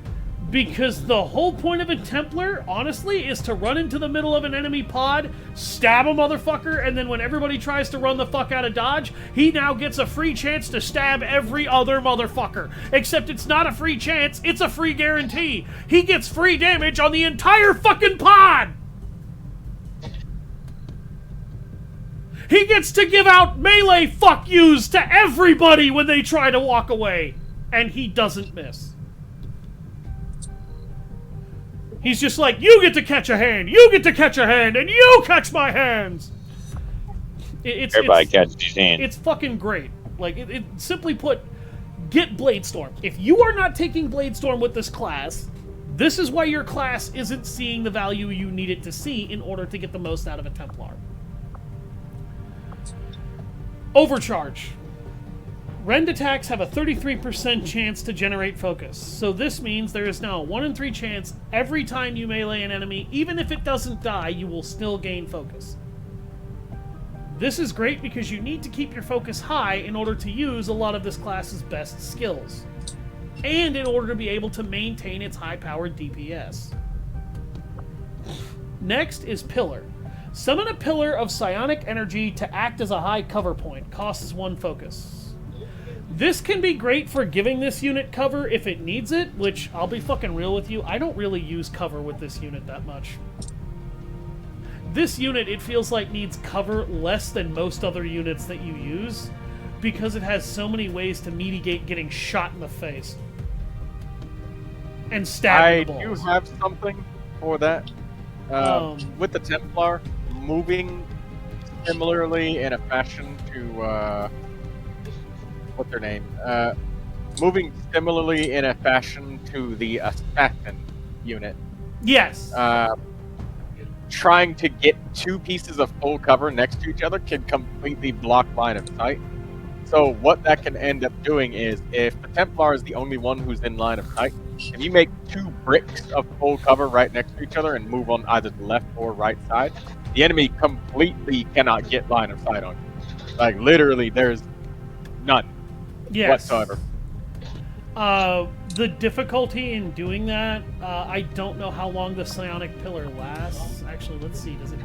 Because the whole point of a Templar, honestly, is to run into the middle of an enemy pod, stab a motherfucker, and then when everybody tries to run the fuck out of dodge, he now gets a free chance to stab every other motherfucker. Except it's not a free chance, it's a free guarantee. He gets free damage on the entire fucking pod! He gets to give out melee fuck yous to everybody when they try to walk away. And he doesn't miss. He's just like, you get to catch a hand, you get to catch a hand, and you catch my hands! Everybody catches his hand. It's fucking great. Like, it simply put, get Blade Storm. If you are not taking Blade Storm with this class, this is why your class isn't seeing the value you need it to see in order to get the most out of a Templar. Overcharge. Rend attacks have a 33% chance to generate focus, so this means there is now a 1 in 3 chance every time you melee an enemy, even if it doesn't die, you will still gain focus. This is great because you need to keep your focus high in order to use a lot of this class's best skills, and in order to be able to maintain its high-powered DPS. Next is Pillar. Summon a pillar of psionic energy to act as a high cover point. Costs 1 focus. This can be great for giving this unit cover if it needs it, which, I'll be fucking real with you, I don't really use cover with this unit that much. This unit, it feels like, needs cover less than most other units that you use, because it has so many ways to mitigate getting shot in the face. And stabbed in the balls. I do have something for that. With the Templar, moving similarly in a fashion to, what's their name? Moving similarly in a fashion to the Assassin unit. Yes. Trying to get 2 pieces of full cover next to each other can completely block line of sight. So what that can end up doing is, if the Templar is the only one who's in line of sight, if you make 2 bricks of full cover right next to each other and move on either the left or right side, the enemy completely cannot get line of sight on you. Like, literally, there's none whatsoever. The difficulty in doing that, I don't know how long the psionic pillar lasts. Actually, let's see, does it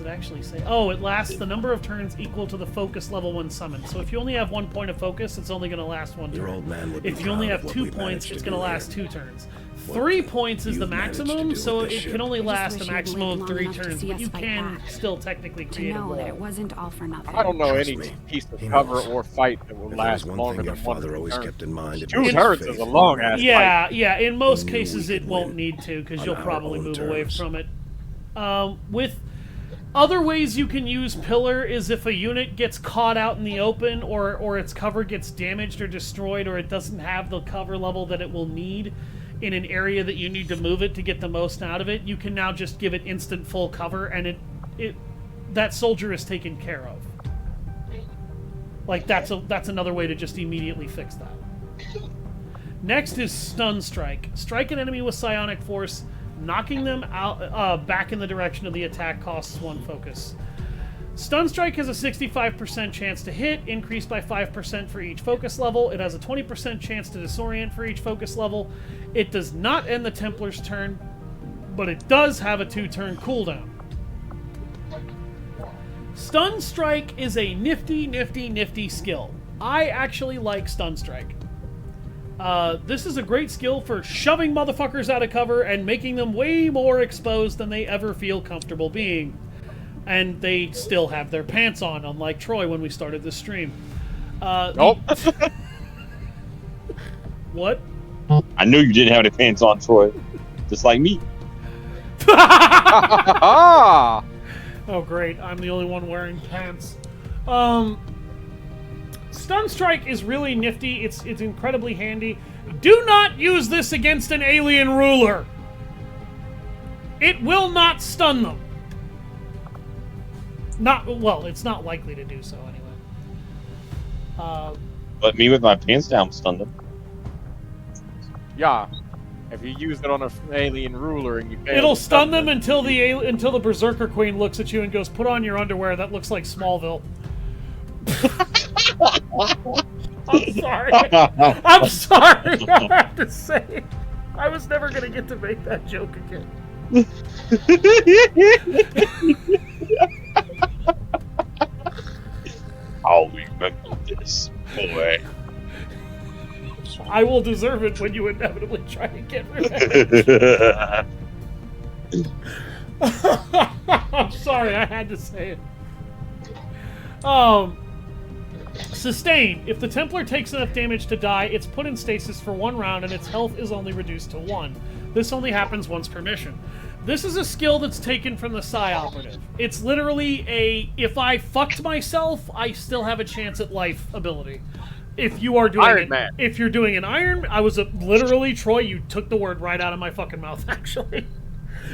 actually say? Oh, it lasts the number of turns equal to the focus level when summoned. So if you only have 1 point of focus, it's only going to last 1 turn. Your old man would if be you only proud have of 2 what we points, managed it's to going to do last here. 2 turns. What 3 points is the you've managed to maximum, do so with it this can ship. only I just last wish a you'd maximum lived of long 3 enough to turns, see but us you fight can back. still technically To create a know that it wall. wasn't all for nothing. I don't know Trust any me, piece of he cover knows. or fight that will If there last was one longer thing your than 1 father always turn. kept in mind, it 2 was turns faith is a in long man. ass Yeah, in most We knew we cases could it won't win need to, because on you'll our probably own move away terms. from it. With Other ways you can use Pillar is if a unit gets caught out in the open, or its cover gets damaged or destroyed, or it doesn't have the cover level that it will need in an area that you need to move it to get the most out of it. You can now just give it instant full cover, and that soldier is taken care of. Like, that's another way to just immediately fix that. Next is Stun Strike. Strike an enemy with Psionic Force, knocking them out back in the direction of the attack, costs 1 focus. Stun Strike has a 65% chance to hit, increased by 5% for each focus level. It has a 20% chance to disorient for each focus level. It does not end the Templar's turn, but it does have a 2-turn cooldown. Stun Strike is a nifty skill. I actually like Stun Strike. This is a great skill for shoving motherfuckers out of cover and making them way more exposed than they ever feel comfortable being. And they still have their pants on, unlike Troy when we started this stream. Nope. What? I knew you didn't have any pants on, Troy. Just like me. Oh, great. I'm the only one wearing pants. Stun Strike is really nifty. It's incredibly handy. Do not use this against an alien ruler. It will not stun them. It's not likely to do so anyway. But me with my pants down stunned him. Yeah. If you use it on an alien ruler and you fail It'll to stun them until the Berserker Queen looks at you and goes, "Put on your underwear. That looks like Smallville." I'm sorry. I'm sorry. I have to say, I was never gonna get to make that joke again. I'll remember this, boy. I will deserve it when you inevitably try to get revenge. I'm sorry, I had to say it. Sustain. If the Templar takes enough damage to die, it's put in stasis for 1 round and its health is only reduced to 1. This only happens once per mission. This is a skill that's taken from the Psi Operative. It's literally a, if I fucked myself, I still have a chance at life ability. If you are doing Iron Man. If you're doing an Iron, literally, Troy, you took the word right out of my fucking mouth, actually.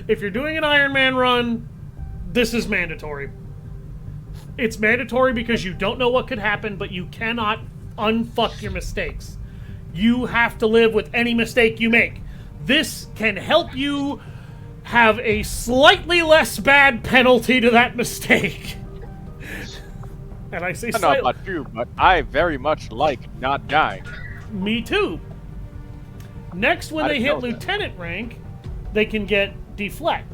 If you're doing an Iron Man run, this is mandatory. It's mandatory because you don't know what could happen, but you cannot unfuck your mistakes. You have to live with any mistake you make. This can help you have a slightly less bad penalty to that mistake. And I say I don't slightly. know about you, but I very much like not dying. Me too. Next, when they hit lieutenant rank, they can get deflect.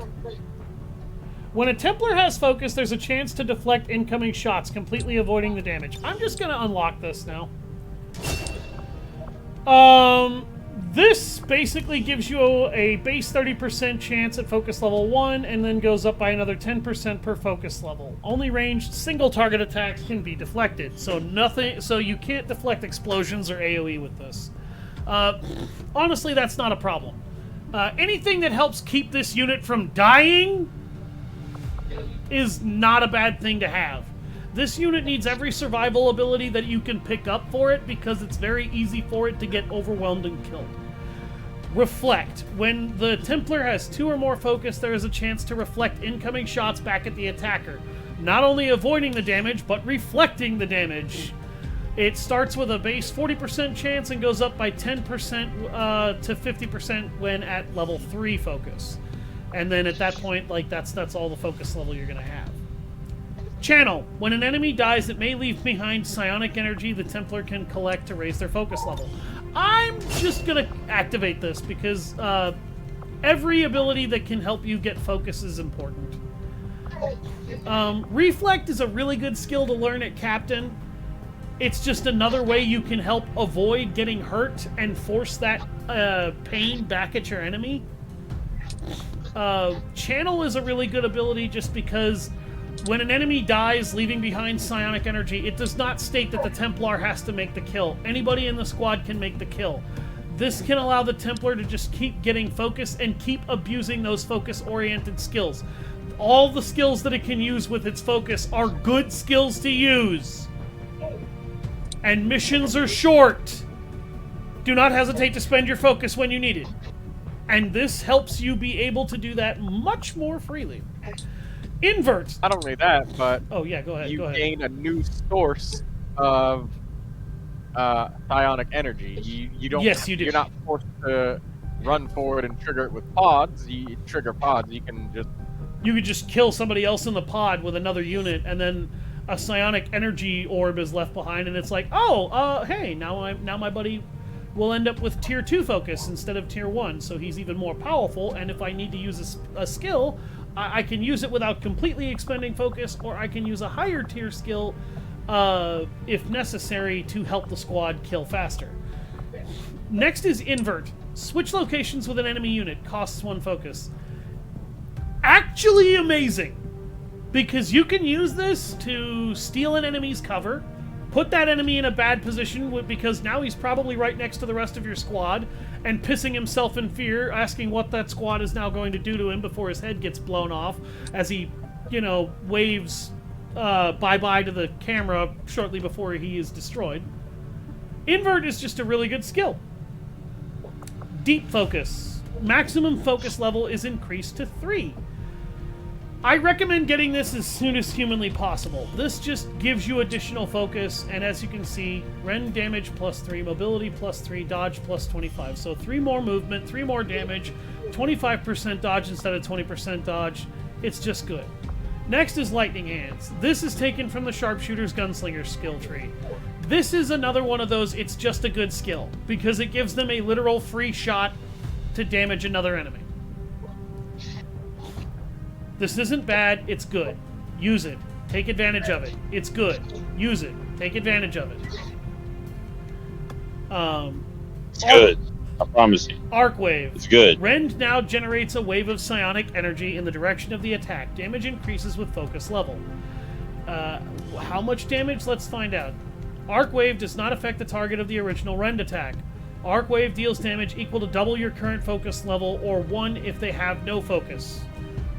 When a Templar has focus, there's a chance to deflect incoming shots, completely avoiding the damage. I'm just going to unlock this now. This basically gives you a base 30% chance at focus level 1, and then goes up by another 10% per focus level. Only ranged single target attacks can be deflected, so you can't deflect explosions or AoE with this. Honestly, that's not a problem. Anything that helps keep this unit from dying is not a bad thing to have. This unit needs every survival ability that you can pick up for it because it's very easy for it to get overwhelmed and killed. Reflect. When the Templar has 2 or more focus, there is a chance to reflect incoming shots back at the attacker. Not only avoiding the damage, but reflecting the damage. It starts with a base 40% chance and goes up by 10% to 50% when at level 3 focus. And then at that point, that's all the focus level you're going to have. Channel. When an enemy dies, it may leave behind psionic energy the Templar can collect to raise their focus level. I'm just going to activate this because every ability that can help you get focus is important. Reflect is a really good skill to learn at Captain. It's just another way you can help avoid getting hurt and force that pain back at your enemy. Channel is a really good ability just because when an enemy dies, leaving behind psionic energy, it does not state that the Templar has to make the kill. Anybody in the squad can make the kill. This can allow the Templar to just keep getting focus and keep abusing those focus-oriented skills. all the skills that it can use with its focus are good skills to use. And missions are short. Do not hesitate to spend your focus when you need it. And this helps you be able to do that much more freely. Invert. Not only that, but Oh yeah, go ahead. you Go ahead. gain a new source of psionic energy. You don't. Yes, you do. You're not forced to run forward and trigger it with pods. You trigger pods. You can just. You could just kill somebody else in the pod with another unit, and then a psionic energy orb is left behind, and it's like, oh, hey, now my buddy will end up with tier 2 focus instead of tier 1, so he's even more powerful. And if I need to use a skill, I can use it without completely expending focus, or I can use a higher tier skill if necessary to help the squad kill faster. Next is Invert. Switch locations with an enemy unit. Costs 1 focus. Actually amazing, because you can use this to steal an enemy's cover, put that enemy in a bad position because now he's probably right next to the rest of your squad and pissing himself in fear, asking what that squad is now going to do to him before his head gets blown off as he, waves bye-bye to the camera shortly before he is destroyed. Invert is just a really good skill. Deep Focus. Maximum focus level is increased to 3. I recommend getting this as soon as humanly possible. This just gives you additional focus, and as you can see, rend damage plus 3, mobility plus 3, dodge plus 25. So 3 more movement, 3 more damage, 25% dodge instead of 20% dodge. It's just good. Next is Lightning Hands. This is taken from the Sharpshooter's Gunslinger skill tree. This is another one of those, it's just a good skill, because it gives them a literal free shot to damage another enemy. This isn't bad, it's good. Use it. Take advantage of it. It's good. Use it. Take advantage of it. It's good. I promise you. Arc Wave. It's good. Rend now generates a wave of psionic energy in the direction of the attack. Damage increases with focus level. How much damage? Let's find out. Arc Wave does not affect the target of the original Rend attack. Arc Wave deals damage equal to double your current focus level, or 1 if they have no focus.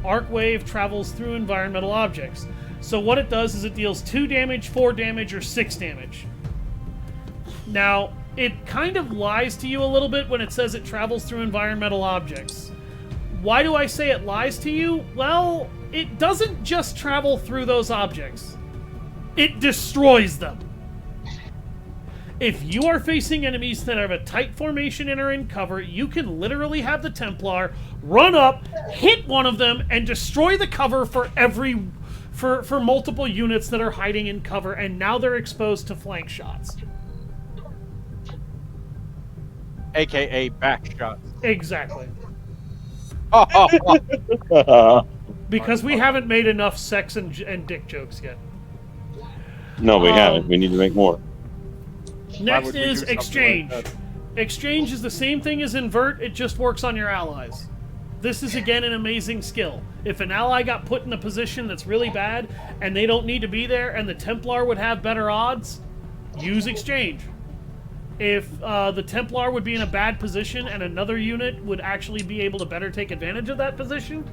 Arc Wave travels through environmental objects. So what it does is it deals 2 damage, 4 damage, or 6 damage. Now, it kind of lies to you a little bit when it says it travels through environmental objects. Why do I say it lies to you? Well, it doesn't just travel through those objects. It destroys them. If you are facing enemies that have a tight formation and are in cover, you can literally have the Templar run up, hit one of them, and destroy the cover for multiple units that are hiding in cover, and now they're exposed to flank shots. AKA back shots. Exactly. Oh. Because we haven't made enough sex and dick jokes yet. No, we haven't. We need to make more. Next is Exchange. Exchange is the same thing as Invert, it just works on your allies. This is again an amazing skill. If an ally got put in a position that's really bad and they don't need to be there and the Templar would have better odds, use Exchange. If the Templar would be in a bad position and another unit would actually be able to better take advantage of that position,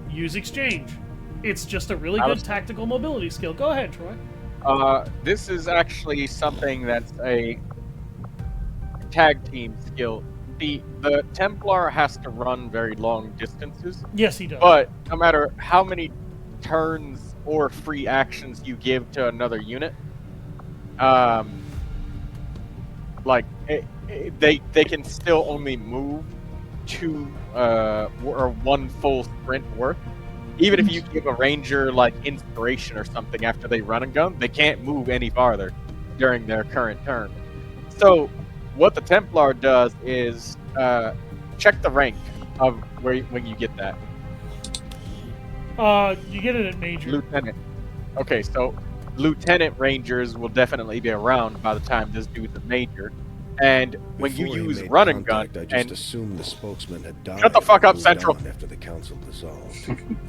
use Exchange. It's just a really good tactical mobility skill. Go ahead, Troy. This is actually something that's a tag team skill. The Templar has to run very long distances. Yes, he does. But no matter how many turns or free actions you give to another unit, they can still only move 2 or 1 full sprint worth. Even if you give a ranger like inspiration or something after they run and gun, they can't move any farther during their current turn. So what the Templar does is check the rank of when you get that. You get it at Major. Lieutenant. Okay, so Lieutenant Rangers will definitely be around by the time this dude's a Major. And when you use run and gun, I just assumed the spokesman had died. Shut the fuck up, Central. After the council dissolved.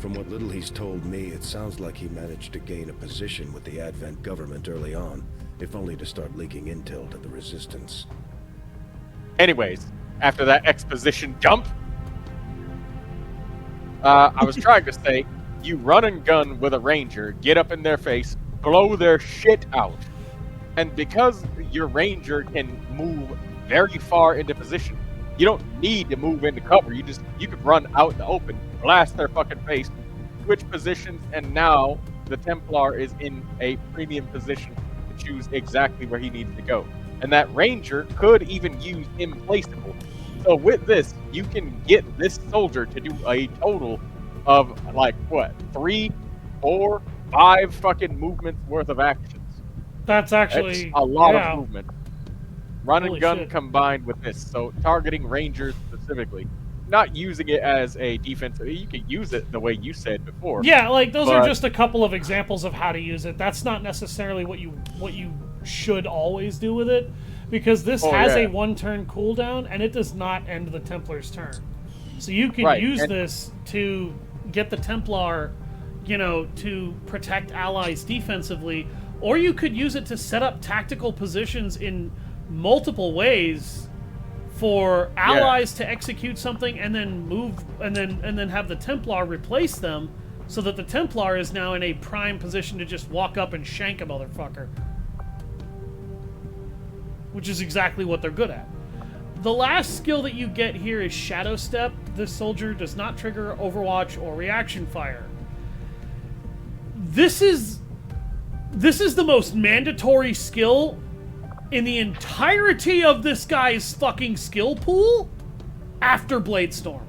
From what little he's told me, it sounds like he managed to gain a position with the Advent government early on, if only to start leaking intel to the Resistance. Anyways, after that exposition dump, I was trying to say you run and gun with a ranger, get up in their face, blow their shit out. And because your ranger can move very far into position, you don't need to move into cover. You could run out in the open, blast their fucking face, switch positions, and now the Templar is in a premium position to choose exactly where he needs to go. And that ranger could even use implaceable. So with this, you can get this soldier to do a total of 3, 4, 5 fucking movements worth of actions. That's actually a lot of movement. Run Holy and gun shit. combined with this. So targeting rangers specifically. Not using it as a defense. You can use it the way you said before. Yeah, like those are just a couple of examples of how to use it. That's not necessarily what you should always do with it, because this has a 1-turn cooldown and it does not end the Templar's turn. So you can use this to get the Templar, to protect allies defensively, or you could use it to set up tactical positions in multiple ways for allies to execute something and then move and then have the Templar replace them, so that the Templar is now in a prime position to just walk up and shank a motherfucker. Which is exactly what they're good at. The last skill that you get here is Shadow Step. This soldier does not trigger Overwatch or reaction fire. This is the most mandatory skill in the entirety of this guy's fucking skill pool after Bladestorm.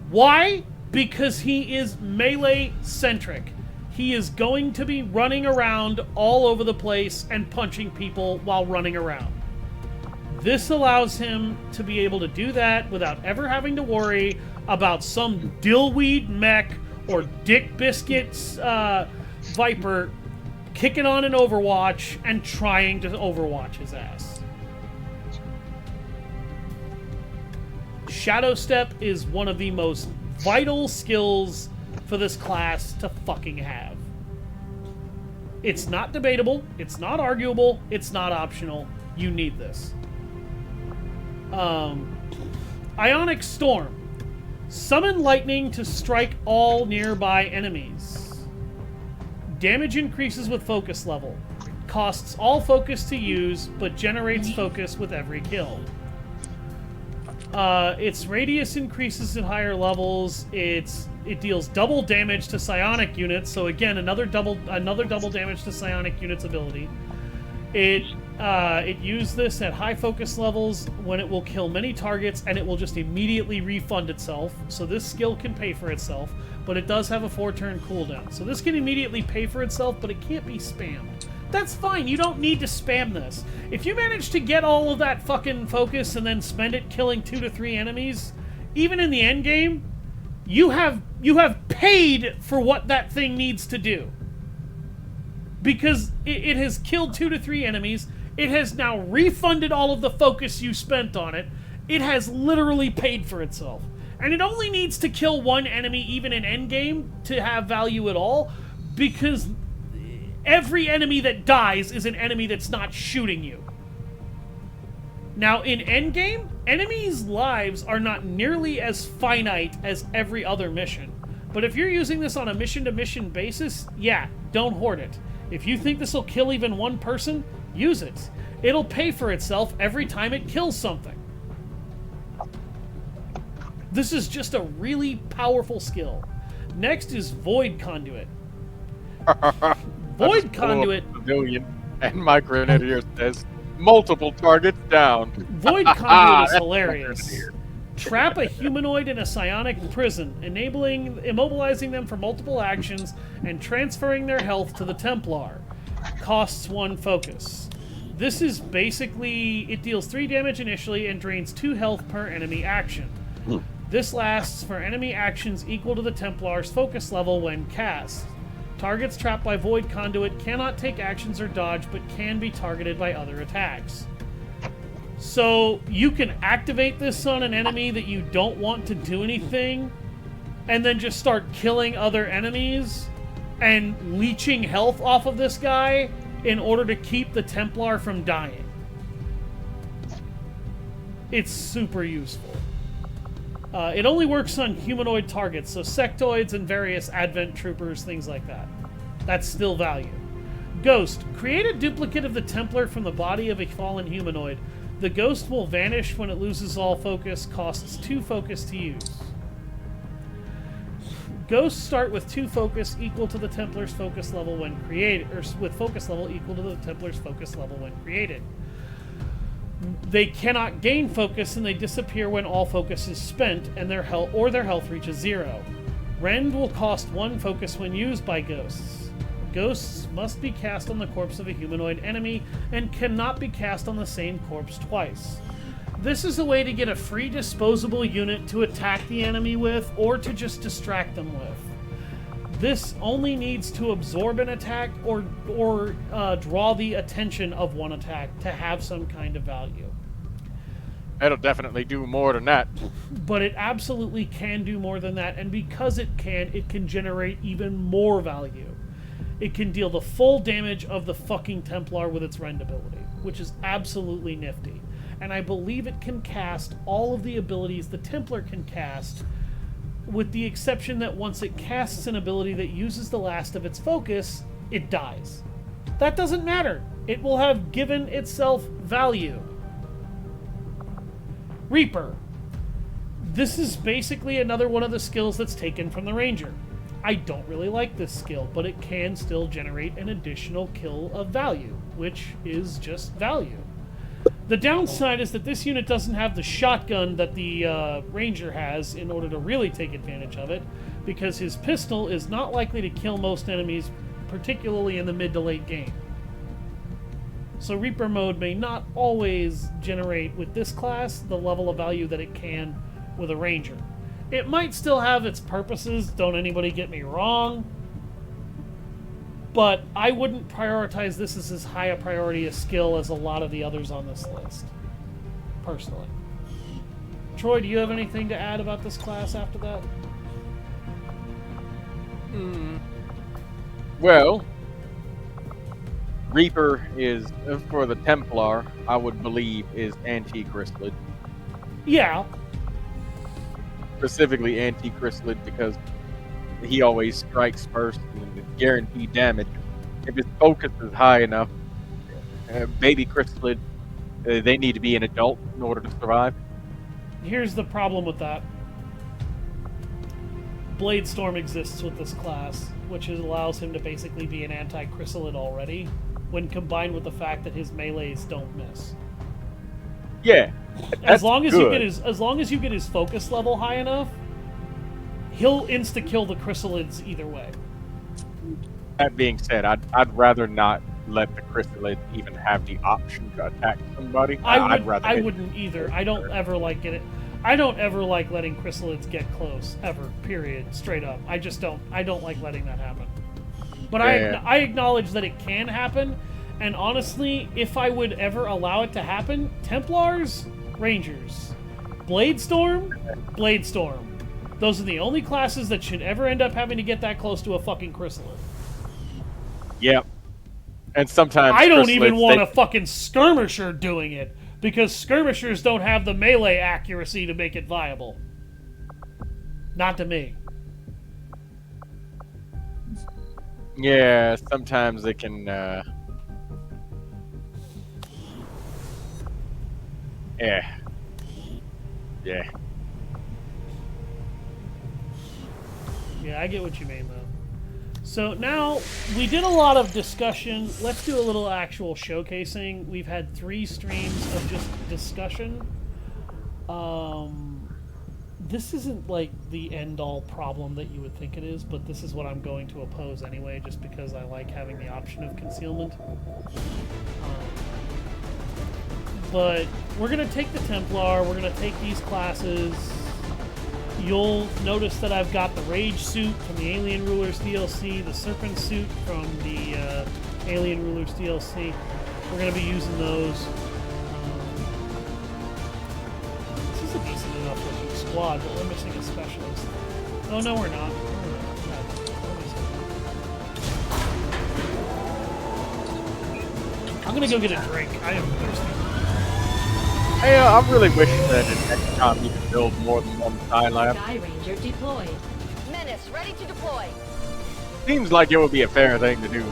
Why? Because he is melee-centric. He is going to be running around all over the place and punching people while running around. This allows him to be able to do that without ever having to worry about some dillweed mech or Dick Biscuits Viper kicking on an Overwatch and trying to Overwatch his ass. Shadow Step is one of the most vital skills for this class to fucking have. It's not debatable, it's not arguable, it's not optional. You need this. Ionic Storm. Summon lightning to strike all nearby enemies. Damage increases with focus level. Costs all focus to use, but generates focus with every kill. Its radius increases at higher levels. It deals double damage to psionic units. So again, another double damage to psionic units ability. It used this at high focus levels when it will kill many targets, and it will just immediately refund itself. So this skill can pay for itself, but it does have a 4-turn cooldown. So this can immediately pay for itself, but it can't be spammed. That's fine. You don't need to spam this. If you manage to get all of that fucking focus and then spend it killing 2 to 3 enemies, even in the end game, you have paid for what that thing needs to do. Because it has killed 2 to 3 enemies. It has now refunded all of the focus you spent on it. It has literally paid for itself. And it only needs to kill 1 enemy even in endgame to have value at all, because every enemy that dies is an enemy that's not shooting you. Now, in endgame, enemies' lives are not nearly as finite as every other mission. But if you're using this on a mission-to-mission basis, yeah, don't hoard it. If you think this will kill even 1 person, use it. It'll pay for itself every time it kills something. This is just a really powerful skill. Next is Void Conduit. Void Conduit. Pavilion, and my grenadier says multiple targets down. Void Conduit is hilarious. Trap a humanoid in a psionic prison, immobilizing them for multiple actions and transferring their health to the Templar. Costs 1 focus. This is basically, it deals 3 damage initially and drains 2 health per enemy action. This lasts for enemy actions equal to the Templar's focus level when cast. Targets trapped by Void Conduit cannot take actions or dodge, but can be targeted by other attacks. So you can activate this on an enemy that you don't want to do anything, and then just start killing other enemies and leeching health off of this guy in order to keep the Templar from dying. It's super useful. It only works on humanoid targets, so sectoids and various Advent troopers, things like that. That's still value. Ghost. Create a duplicate of the Templar from the body of a fallen humanoid. The ghost will vanish when it loses all focus, costs 2 focus to use. Ghosts start with 2 focus equal to the Templar's focus level when created, or with focus level equal to the Templar's focus level when created. They cannot gain focus and they disappear when all focus is spent and their health reaches 0. Rend will cost 1 focus when used by ghosts. Ghosts must be cast on the corpse of a humanoid enemy and cannot be cast on the same corpse twice. This is a way to get a free disposable unit to attack the enemy with or to just distract them with. This only needs to absorb an attack or draw the attention of one attack to have some kind of value. It'll definitely do more than that. But it absolutely can do more than that, and because it can generate even more value. It can deal the full damage of the fucking Templar with its Rend ability, which is absolutely nifty. And I believe it can cast all of the abilities the Templar can cast, with the exception that once it casts an ability that uses the last of its focus, it dies. That doesn't matter. It will have given itself value. Reaper. This is basically another one of the skills that's taken from the Ranger. I don't really like this skill, but it can still generate an additional kill of value, which is just value. The downside is that this unit doesn't have the shotgun that the Ranger has in order to really take advantage of it, because his pistol is not likely to kill most enemies, particularly in the mid to late game. So Reaper mode may not always generate with this class the level of value that it can with a Ranger. It might still have its purposes, don't anybody get me wrong, but I wouldn't prioritize this as high a priority a skill as a lot of the others on this list, personally. Troy, do you have anything to add about this class after that? Well, Reaper is, for the Templar, I would believe, is anti-chrysalid. Yeah. Specifically anti-chrysalid because he always strikes first and it's guaranteed damage. If his focus is high enough, baby chrysalid, they need to be an adult in order to survive. Here's the problem with that. Bladestorm exists with this class, which allows him to basically be an anti-chrysalid already, when combined with the fact that his melees don't miss. Yeah. As long as you get his focus level high enough, he'll insta-kill the chrysalids either way. That being said, I'd rather not let the chrysalid even have the option to attack somebody. I wouldn't either. I don't ever like letting chrysalids get close, ever, period, straight up. I don't like letting that happen. But yeah. I acknowledge that it can happen, and honestly, if I would ever allow it to happen, Templars, Rangers, Bladestorm. Those are the only classes that should ever end up having to get that close to a fucking chrysalid. Yep. And sometimes I don't even want a fucking skirmisher doing it, because skirmishers don't have the melee accuracy to make it viable. Not to me. Yeah, sometimes they can, Yeah. Yeah, I get what you mean, though. So now, we did a lot of discussion. Let's do a little actual showcasing. We've had 3 streams of just discussion. This isn't, like, the end-all problem that you would think it is, but this is what I'm going to oppose anyway, just because I like having the option of concealment. But we're going to take the Templar, we're going to take these classes. You'll notice that I've got the Rage suit from the Alien Rulers DLC, the Serpent suit from the Alien Rulers DLC. We're going to be using those. This is a decent enough looking squad, but we're missing a specialist. Oh, no, we're not. I'm going to go get a drink. I am thirsty. Hey, I'm really wishing that in XCOM you could build more than one Skylab. Sky Ranger deployed. Menace, ready to deploy. Seems like it would be a fair thing to do.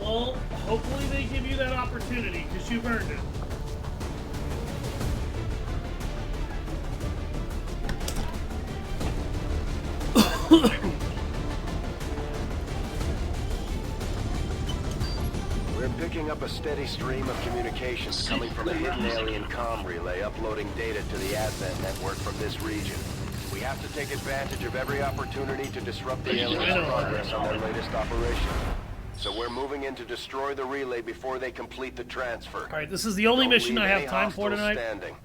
Well, hopefully they give you that opportunity, because you've earned it. We're picking up a steady stream of communications coming from a hidden alien comm relay uploading data to the Advent network from this region. We have to take advantage of every opportunity to disrupt the aliens' progress on their latest operation. So we're moving in to destroy the relay before they complete the transfer. Alright, this is the only mission I have time for tonight.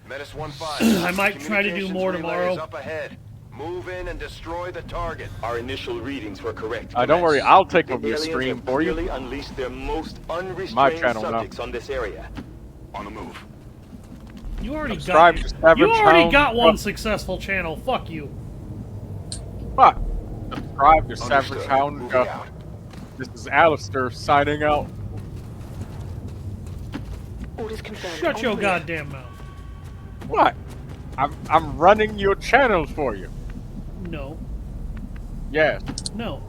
Menace 1-5. I might try to do more tomorrow. Up ahead. Move in and destroy the target. Our initial readings were correct. Don't worry, I'll take over the stream for you. Unleashed their most unrestrained My channel subjects on this area. On the move. You already Subscribe got to Savage You already Hound. got one successful channel. Fuck you. Fuck. Subscribe to Savage Understood. Hound. Moving out. This is Alistair signing out. Orders confirmed. Shut your On clear. goddamn mouth. What? I'm running your channel for you. No. Yes. No.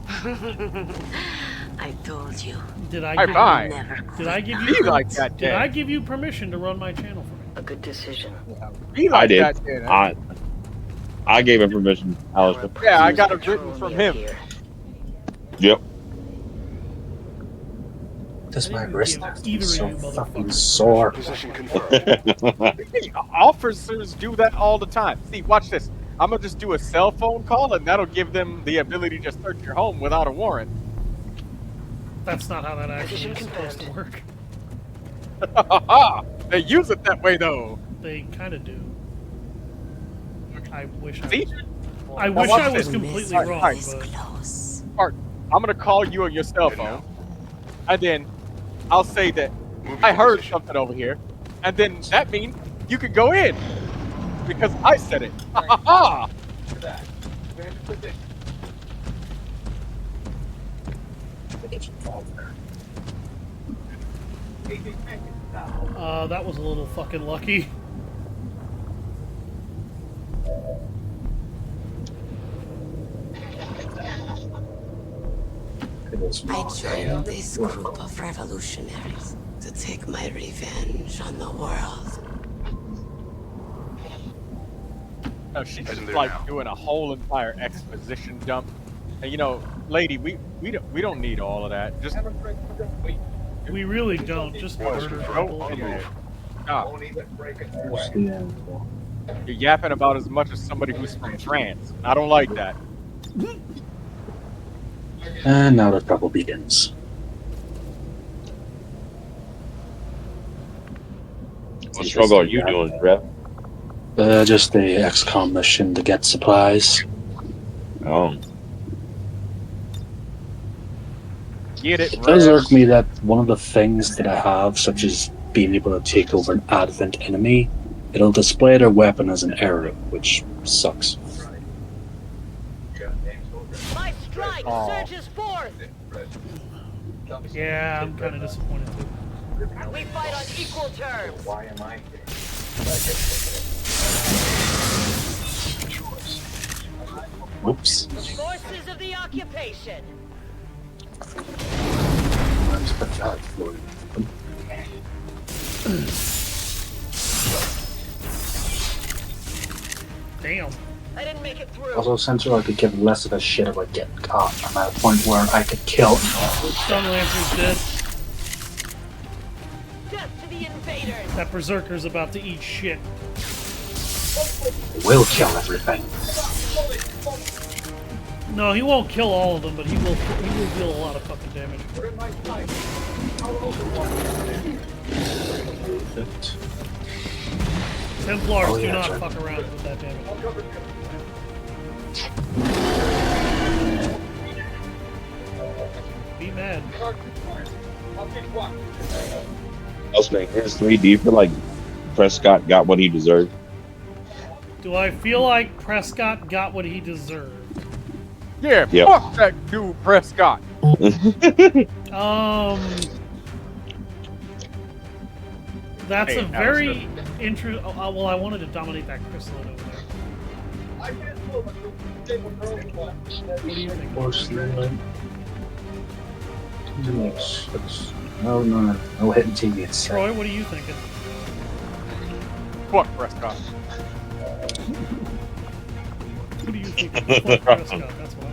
I told you. Did I Hey, give bye. Never. Did I give Be you like that, Did I Dan. give you permission to run my channel for me? A good decision. Be like I did. that, Dan. I gave him permission, Alistair. Yeah, I Use got it control written from me him. here. Yep. Does I my didn't wrist give have to be either so of you fucking motherfuckers sore? Position confirmed. Officers do that all the time. See, watch this. I'm gonna just do a cell phone call, and that'll give them the ability to just search your home without a warrant. That's not how that actually Position is supposed to confirmed. work. They use it that way, though. They kind of do. I wish See? I Now wish watch I was this. completely Alright, wrong, alright. but Close. Art, I'm gonna call you on your cell phone, and then I'll say that Move I your heard position. something over here, and then that means you could go in because I said it. Ha ha ha! that was a little fucking lucky. I joined this group of revolutionaries to take my revenge on the world. No, she's Heading just there like now. doing a whole entire exposition dump. And you know, lady, we don't need all of that. Just We really don't. Just Orders murder confirmed. people. On the move. stop. You're yapping about as much as somebody who's from France. I don't like that. And now the trouble begins. What struggle are you doing, Rep? Just the XCOM mission to get supplies. Oh. Get it, It does Rev. irk me that one of the things that I have, such as being able to take over an Advent enemy, it'll display their weapon as an arrow, which sucks. My strike Aw. surges forth. Yeah, I'm kind of disappointed too. We fight on equal terms. Whoops. Forces of the occupation. Damn. I didn't make it through. Also, since I could give less of a shit about getting caught, I'm at a point where I could kill. Stun Lancer's dead. Death to the invaders. That Berserker's about to eat shit. Will kill everything. No, he won't kill all of them, but he will deal a lot of fucking damage. Templars do not fuck around with that damage. Be mad. I was saying, here's 3. Do you feel like Prescott got what he deserved? Do I feel like Prescott got what he deserved? Yeah, Yep. fuck that dude, Prescott. That's Hey, a very interesting. Well, I wanted to dominate that chrysalid over there. What do you think? No hitting teammates. Troy, what are you thinking? Fuck Prescott. What do you think? Fuck Prescott, that's what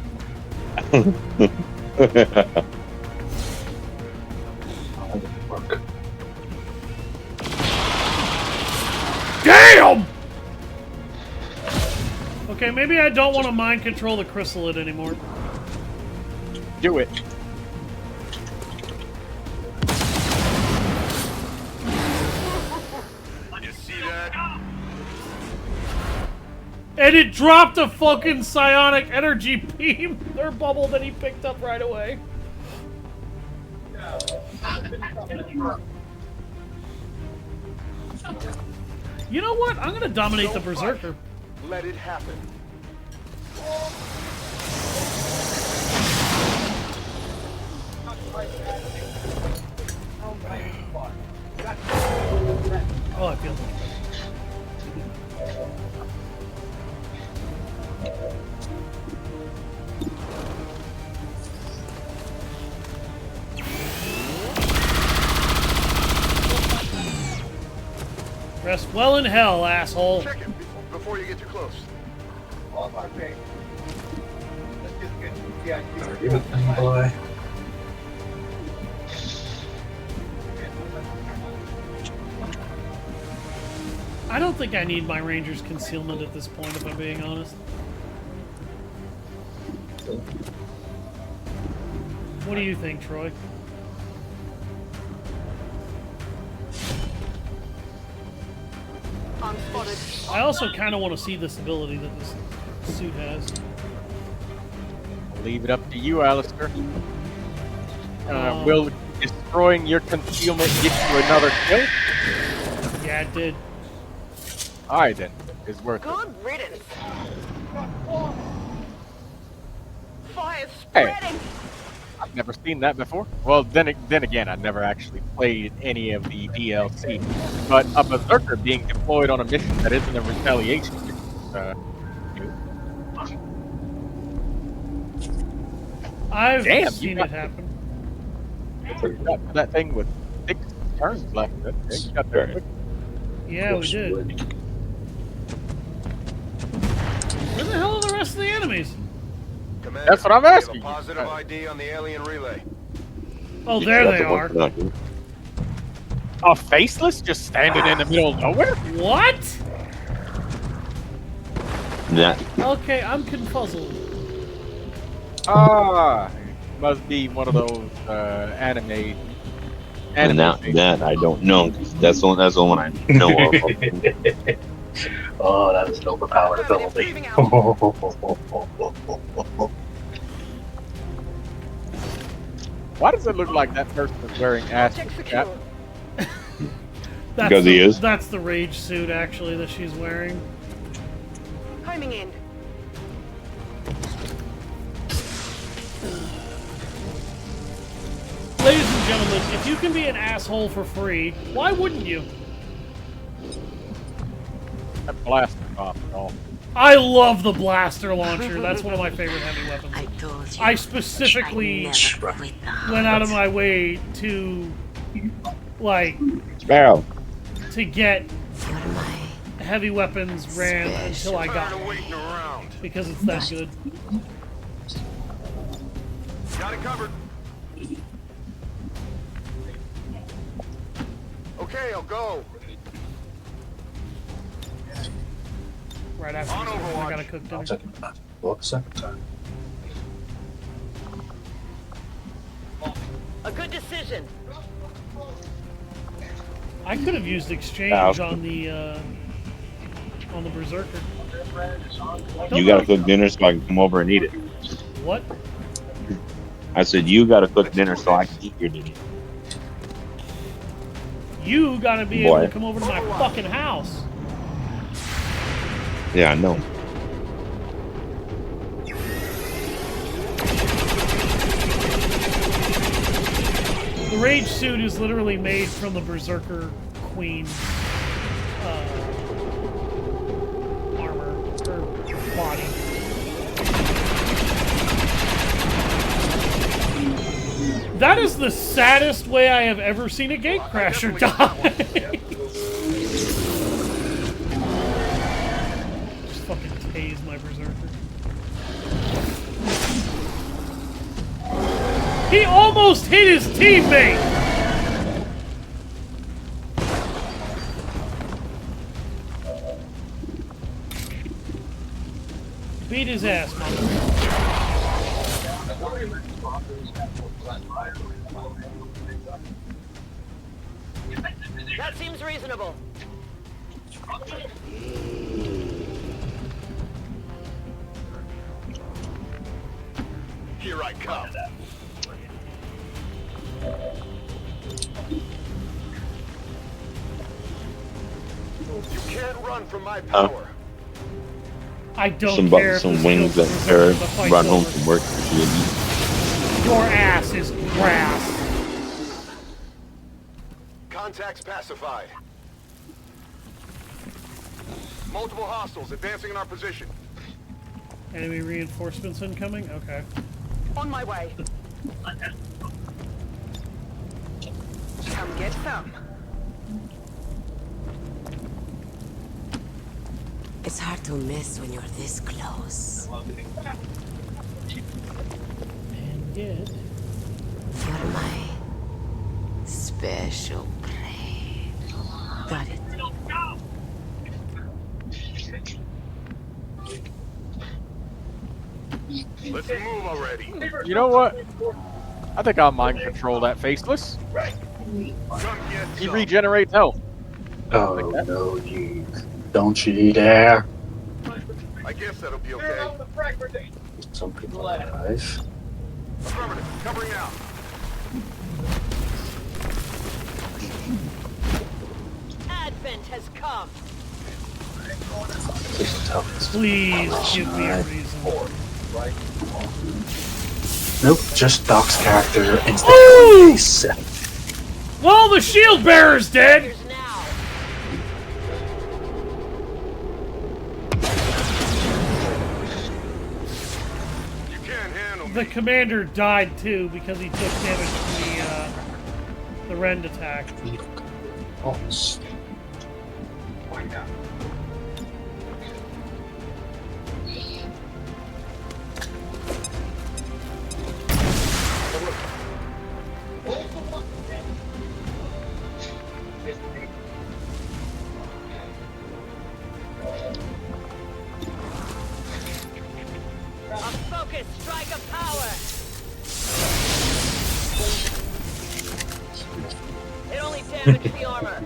Work. Damn! Okay, maybe I don't want to mind control the chrysalid anymore. Do it. You see that? And it dropped a fucking psionic energy beam or bubble that he picked up right away. You know what? I'm gonna dominate the Berserker. Let it happen. Oh, I feel much better. Rest well in hell, asshole. Check it before you get too close. Boy. I don't think I need my Ranger's concealment at this point, if I'm being honest. What do you think, Troy? Unspotted. I also kind of want to see this ability that this suit has. I'll leave it up to you, Alistair. Will destroying your concealment get you another kill? Yeah, it did. Alright then. It's worth it. Good riddance. Fire's Hey. spreading. I've never seen that before. Well, then again, I never actually played any of the DLC. But a Berserker being deployed on a mission that isn't a retaliation mission, new. I've Damn, you seen got- it happen. Got that thing with 6 turns left. You got there quick. Yeah, we did. Where the hell are the rest of the enemies? Commander, That's what I'm we have asking. a positive ID on the alien relay. Oh, there they are. A faceless just standing in the middle of nowhere? What? Nah. Okay, I'm confuzzled. Ah, must be one of those anime. And now things. that I don't know, 'cause that's the one I know of. Oh, that is an overpowered ability. Why does it look like that person is wearing ass cap? That's Because he is. That's the rage suit, actually, that she's wearing. Homing in. Ladies and gentlemen, if you can be an asshole for free, why wouldn't you? That blaster off and all. I love the blaster launcher. That's one of my favorite heavy weapons. I told you. I specifically went out of my way to, like, Sparrow. to get You're my heavy weapons ran until I got Tired of one, waiting around. because it's that good. Got it covered. Okay, I'll go. Right after On this, I Overwatch. gotta cook dinner. Second time. What second time? A good decision. I could have used exchange on the berserker. You gotta cook dinner so I can come over and eat it. What? I said you gotta cook dinner so I can eat your dinner. You gotta be able Boy. to come over to my fucking house. Yeah, I know. The rage suit is literally made from the berserker queen's armor or body. That is the saddest way I have ever seen a gatecrasher die. Just fucking tase my berserker. He almost hit his teammate! Beat his ass, mother. That seems reasonable. Here I come. You can't run from my power. I don't Some care if some this wings that kills Sarah the fight's run home over. from work. and she'll eat. Your ass is grass. Contacts pacified. Multiple hostiles advancing in our position. Enemy reinforcements incoming? Okay. On my way. Come get some. It's hard to miss when you're this close. And yet... You're my special prey. Got it. Let's move already. You know what? I think I'll mind control that faceless. Come get He some. regenerates health. Oh no, you don't you dare! I guess that'll be okay. Some people alive. Affirmative. Covering out. Advent has come. Please tell me. Please give me a reason. Nope, just Doc's character instantly. Ooh! Set. Well, the shield bearer's dead! Here's now. You can't handle The me. commander died too because he took damage from the rend attack. Oh, A focused strike of power. It only damaged the armor.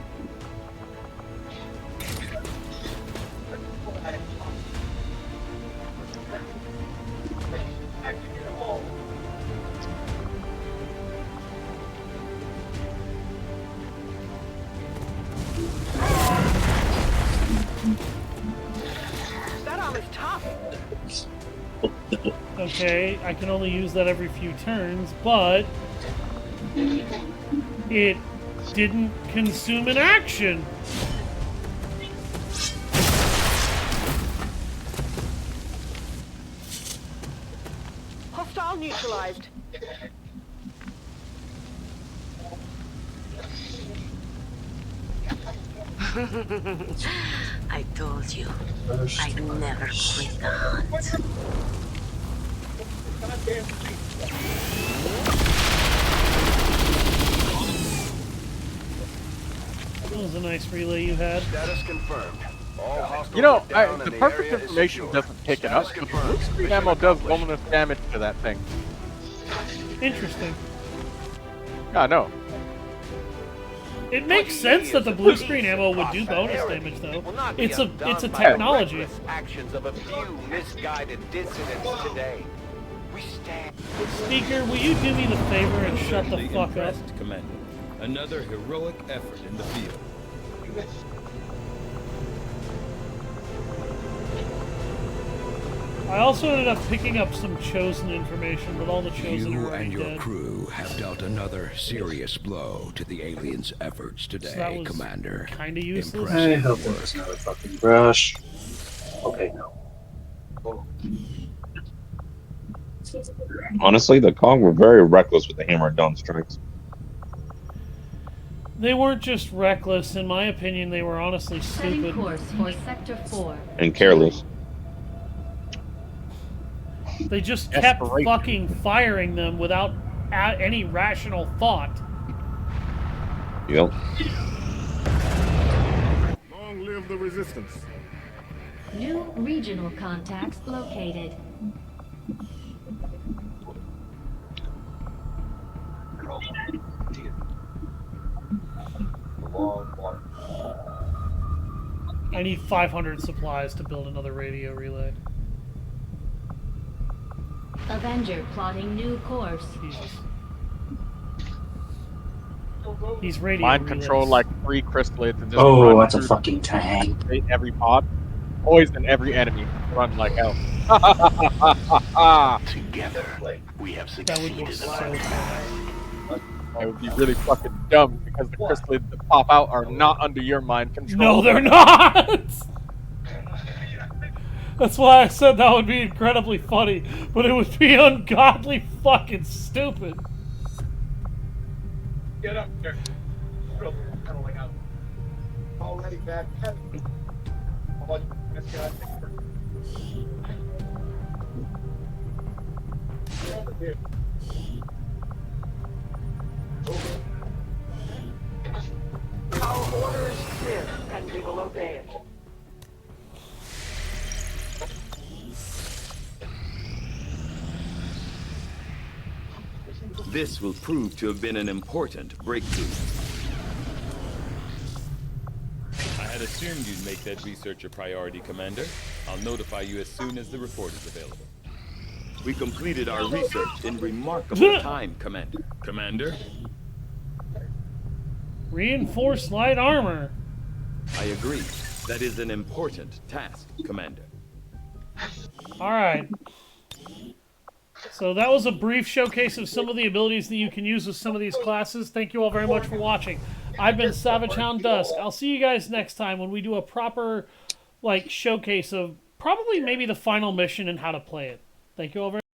That armor's tough. Okay, I can only use that every few turns, but it didn't consume an action. Hostile neutralized. I told you, I'd never quit the hunt. That was a nice relay you had. Status confirmed. All hostiles You know, are down the and the perfect area is information secure. doesn't pick it up. Status But the blue confirmed. screen Mission ammo does accomplished. bonus damage to that thing. Interesting. Yeah, I know. It makes sense that the blue screen ammo would do bonus damage, though. It's a technology. Actions of a few misguided dissidents today. We stand. Speaker, will you do me the favor and shut the fuck up? Impressed, Commander. Another heroic effort in the field. I also ended up picking up some Chosen information, but all the Chosen are You already and your dead. crew have dealt another serious blow to the aliens' efforts So that today, was Commander. kinda useless. I hope there's another fucking brush. Okay, no. Honestly, the Kong were very reckless with the hammer and dome strikes. They weren't just reckless, in my opinion, they were honestly Setting stupid. course for Sector 4. And careless. They just kept Desperation. fucking firing them without any rational thought. Yep. Long live the resistance. New regional contacts located. I need 500 supplies to build another radio relay. Avenger plotting new course. Jesus. These radio Mind relays. control like 3 chrysalids and just Oh, run that's a through fucking tank. every pod. Poison every enemy. Run like hell. Together, we have That would be succeeded. so bad. That would be really fucking dumb because the chrysalids that pop out are not under your mind control. No, they're not! That's why I said that would be incredibly funny, but it would be ungodly fucking stupid. Get up there. Pedaling out. Already bad pedaling. This guy. Our order is clear, and we will obey it. This will prove to have been an important breakthrough. I had assumed you'd make that research a priority, Commander. I'll notify you as soon as the report is available. We completed our research in remarkable time, Commander. Commander? Reinforced light armor. I agree. That is an important task, Commander. Alright. So that was a brief showcase of some of the abilities that you can use with some of these classes. Thank you all very much for watching. I've been Savage Hound Dusk. I'll see you guys next time when we do a proper, showcase of probably maybe the final mission and how to play it. Thank you all very much.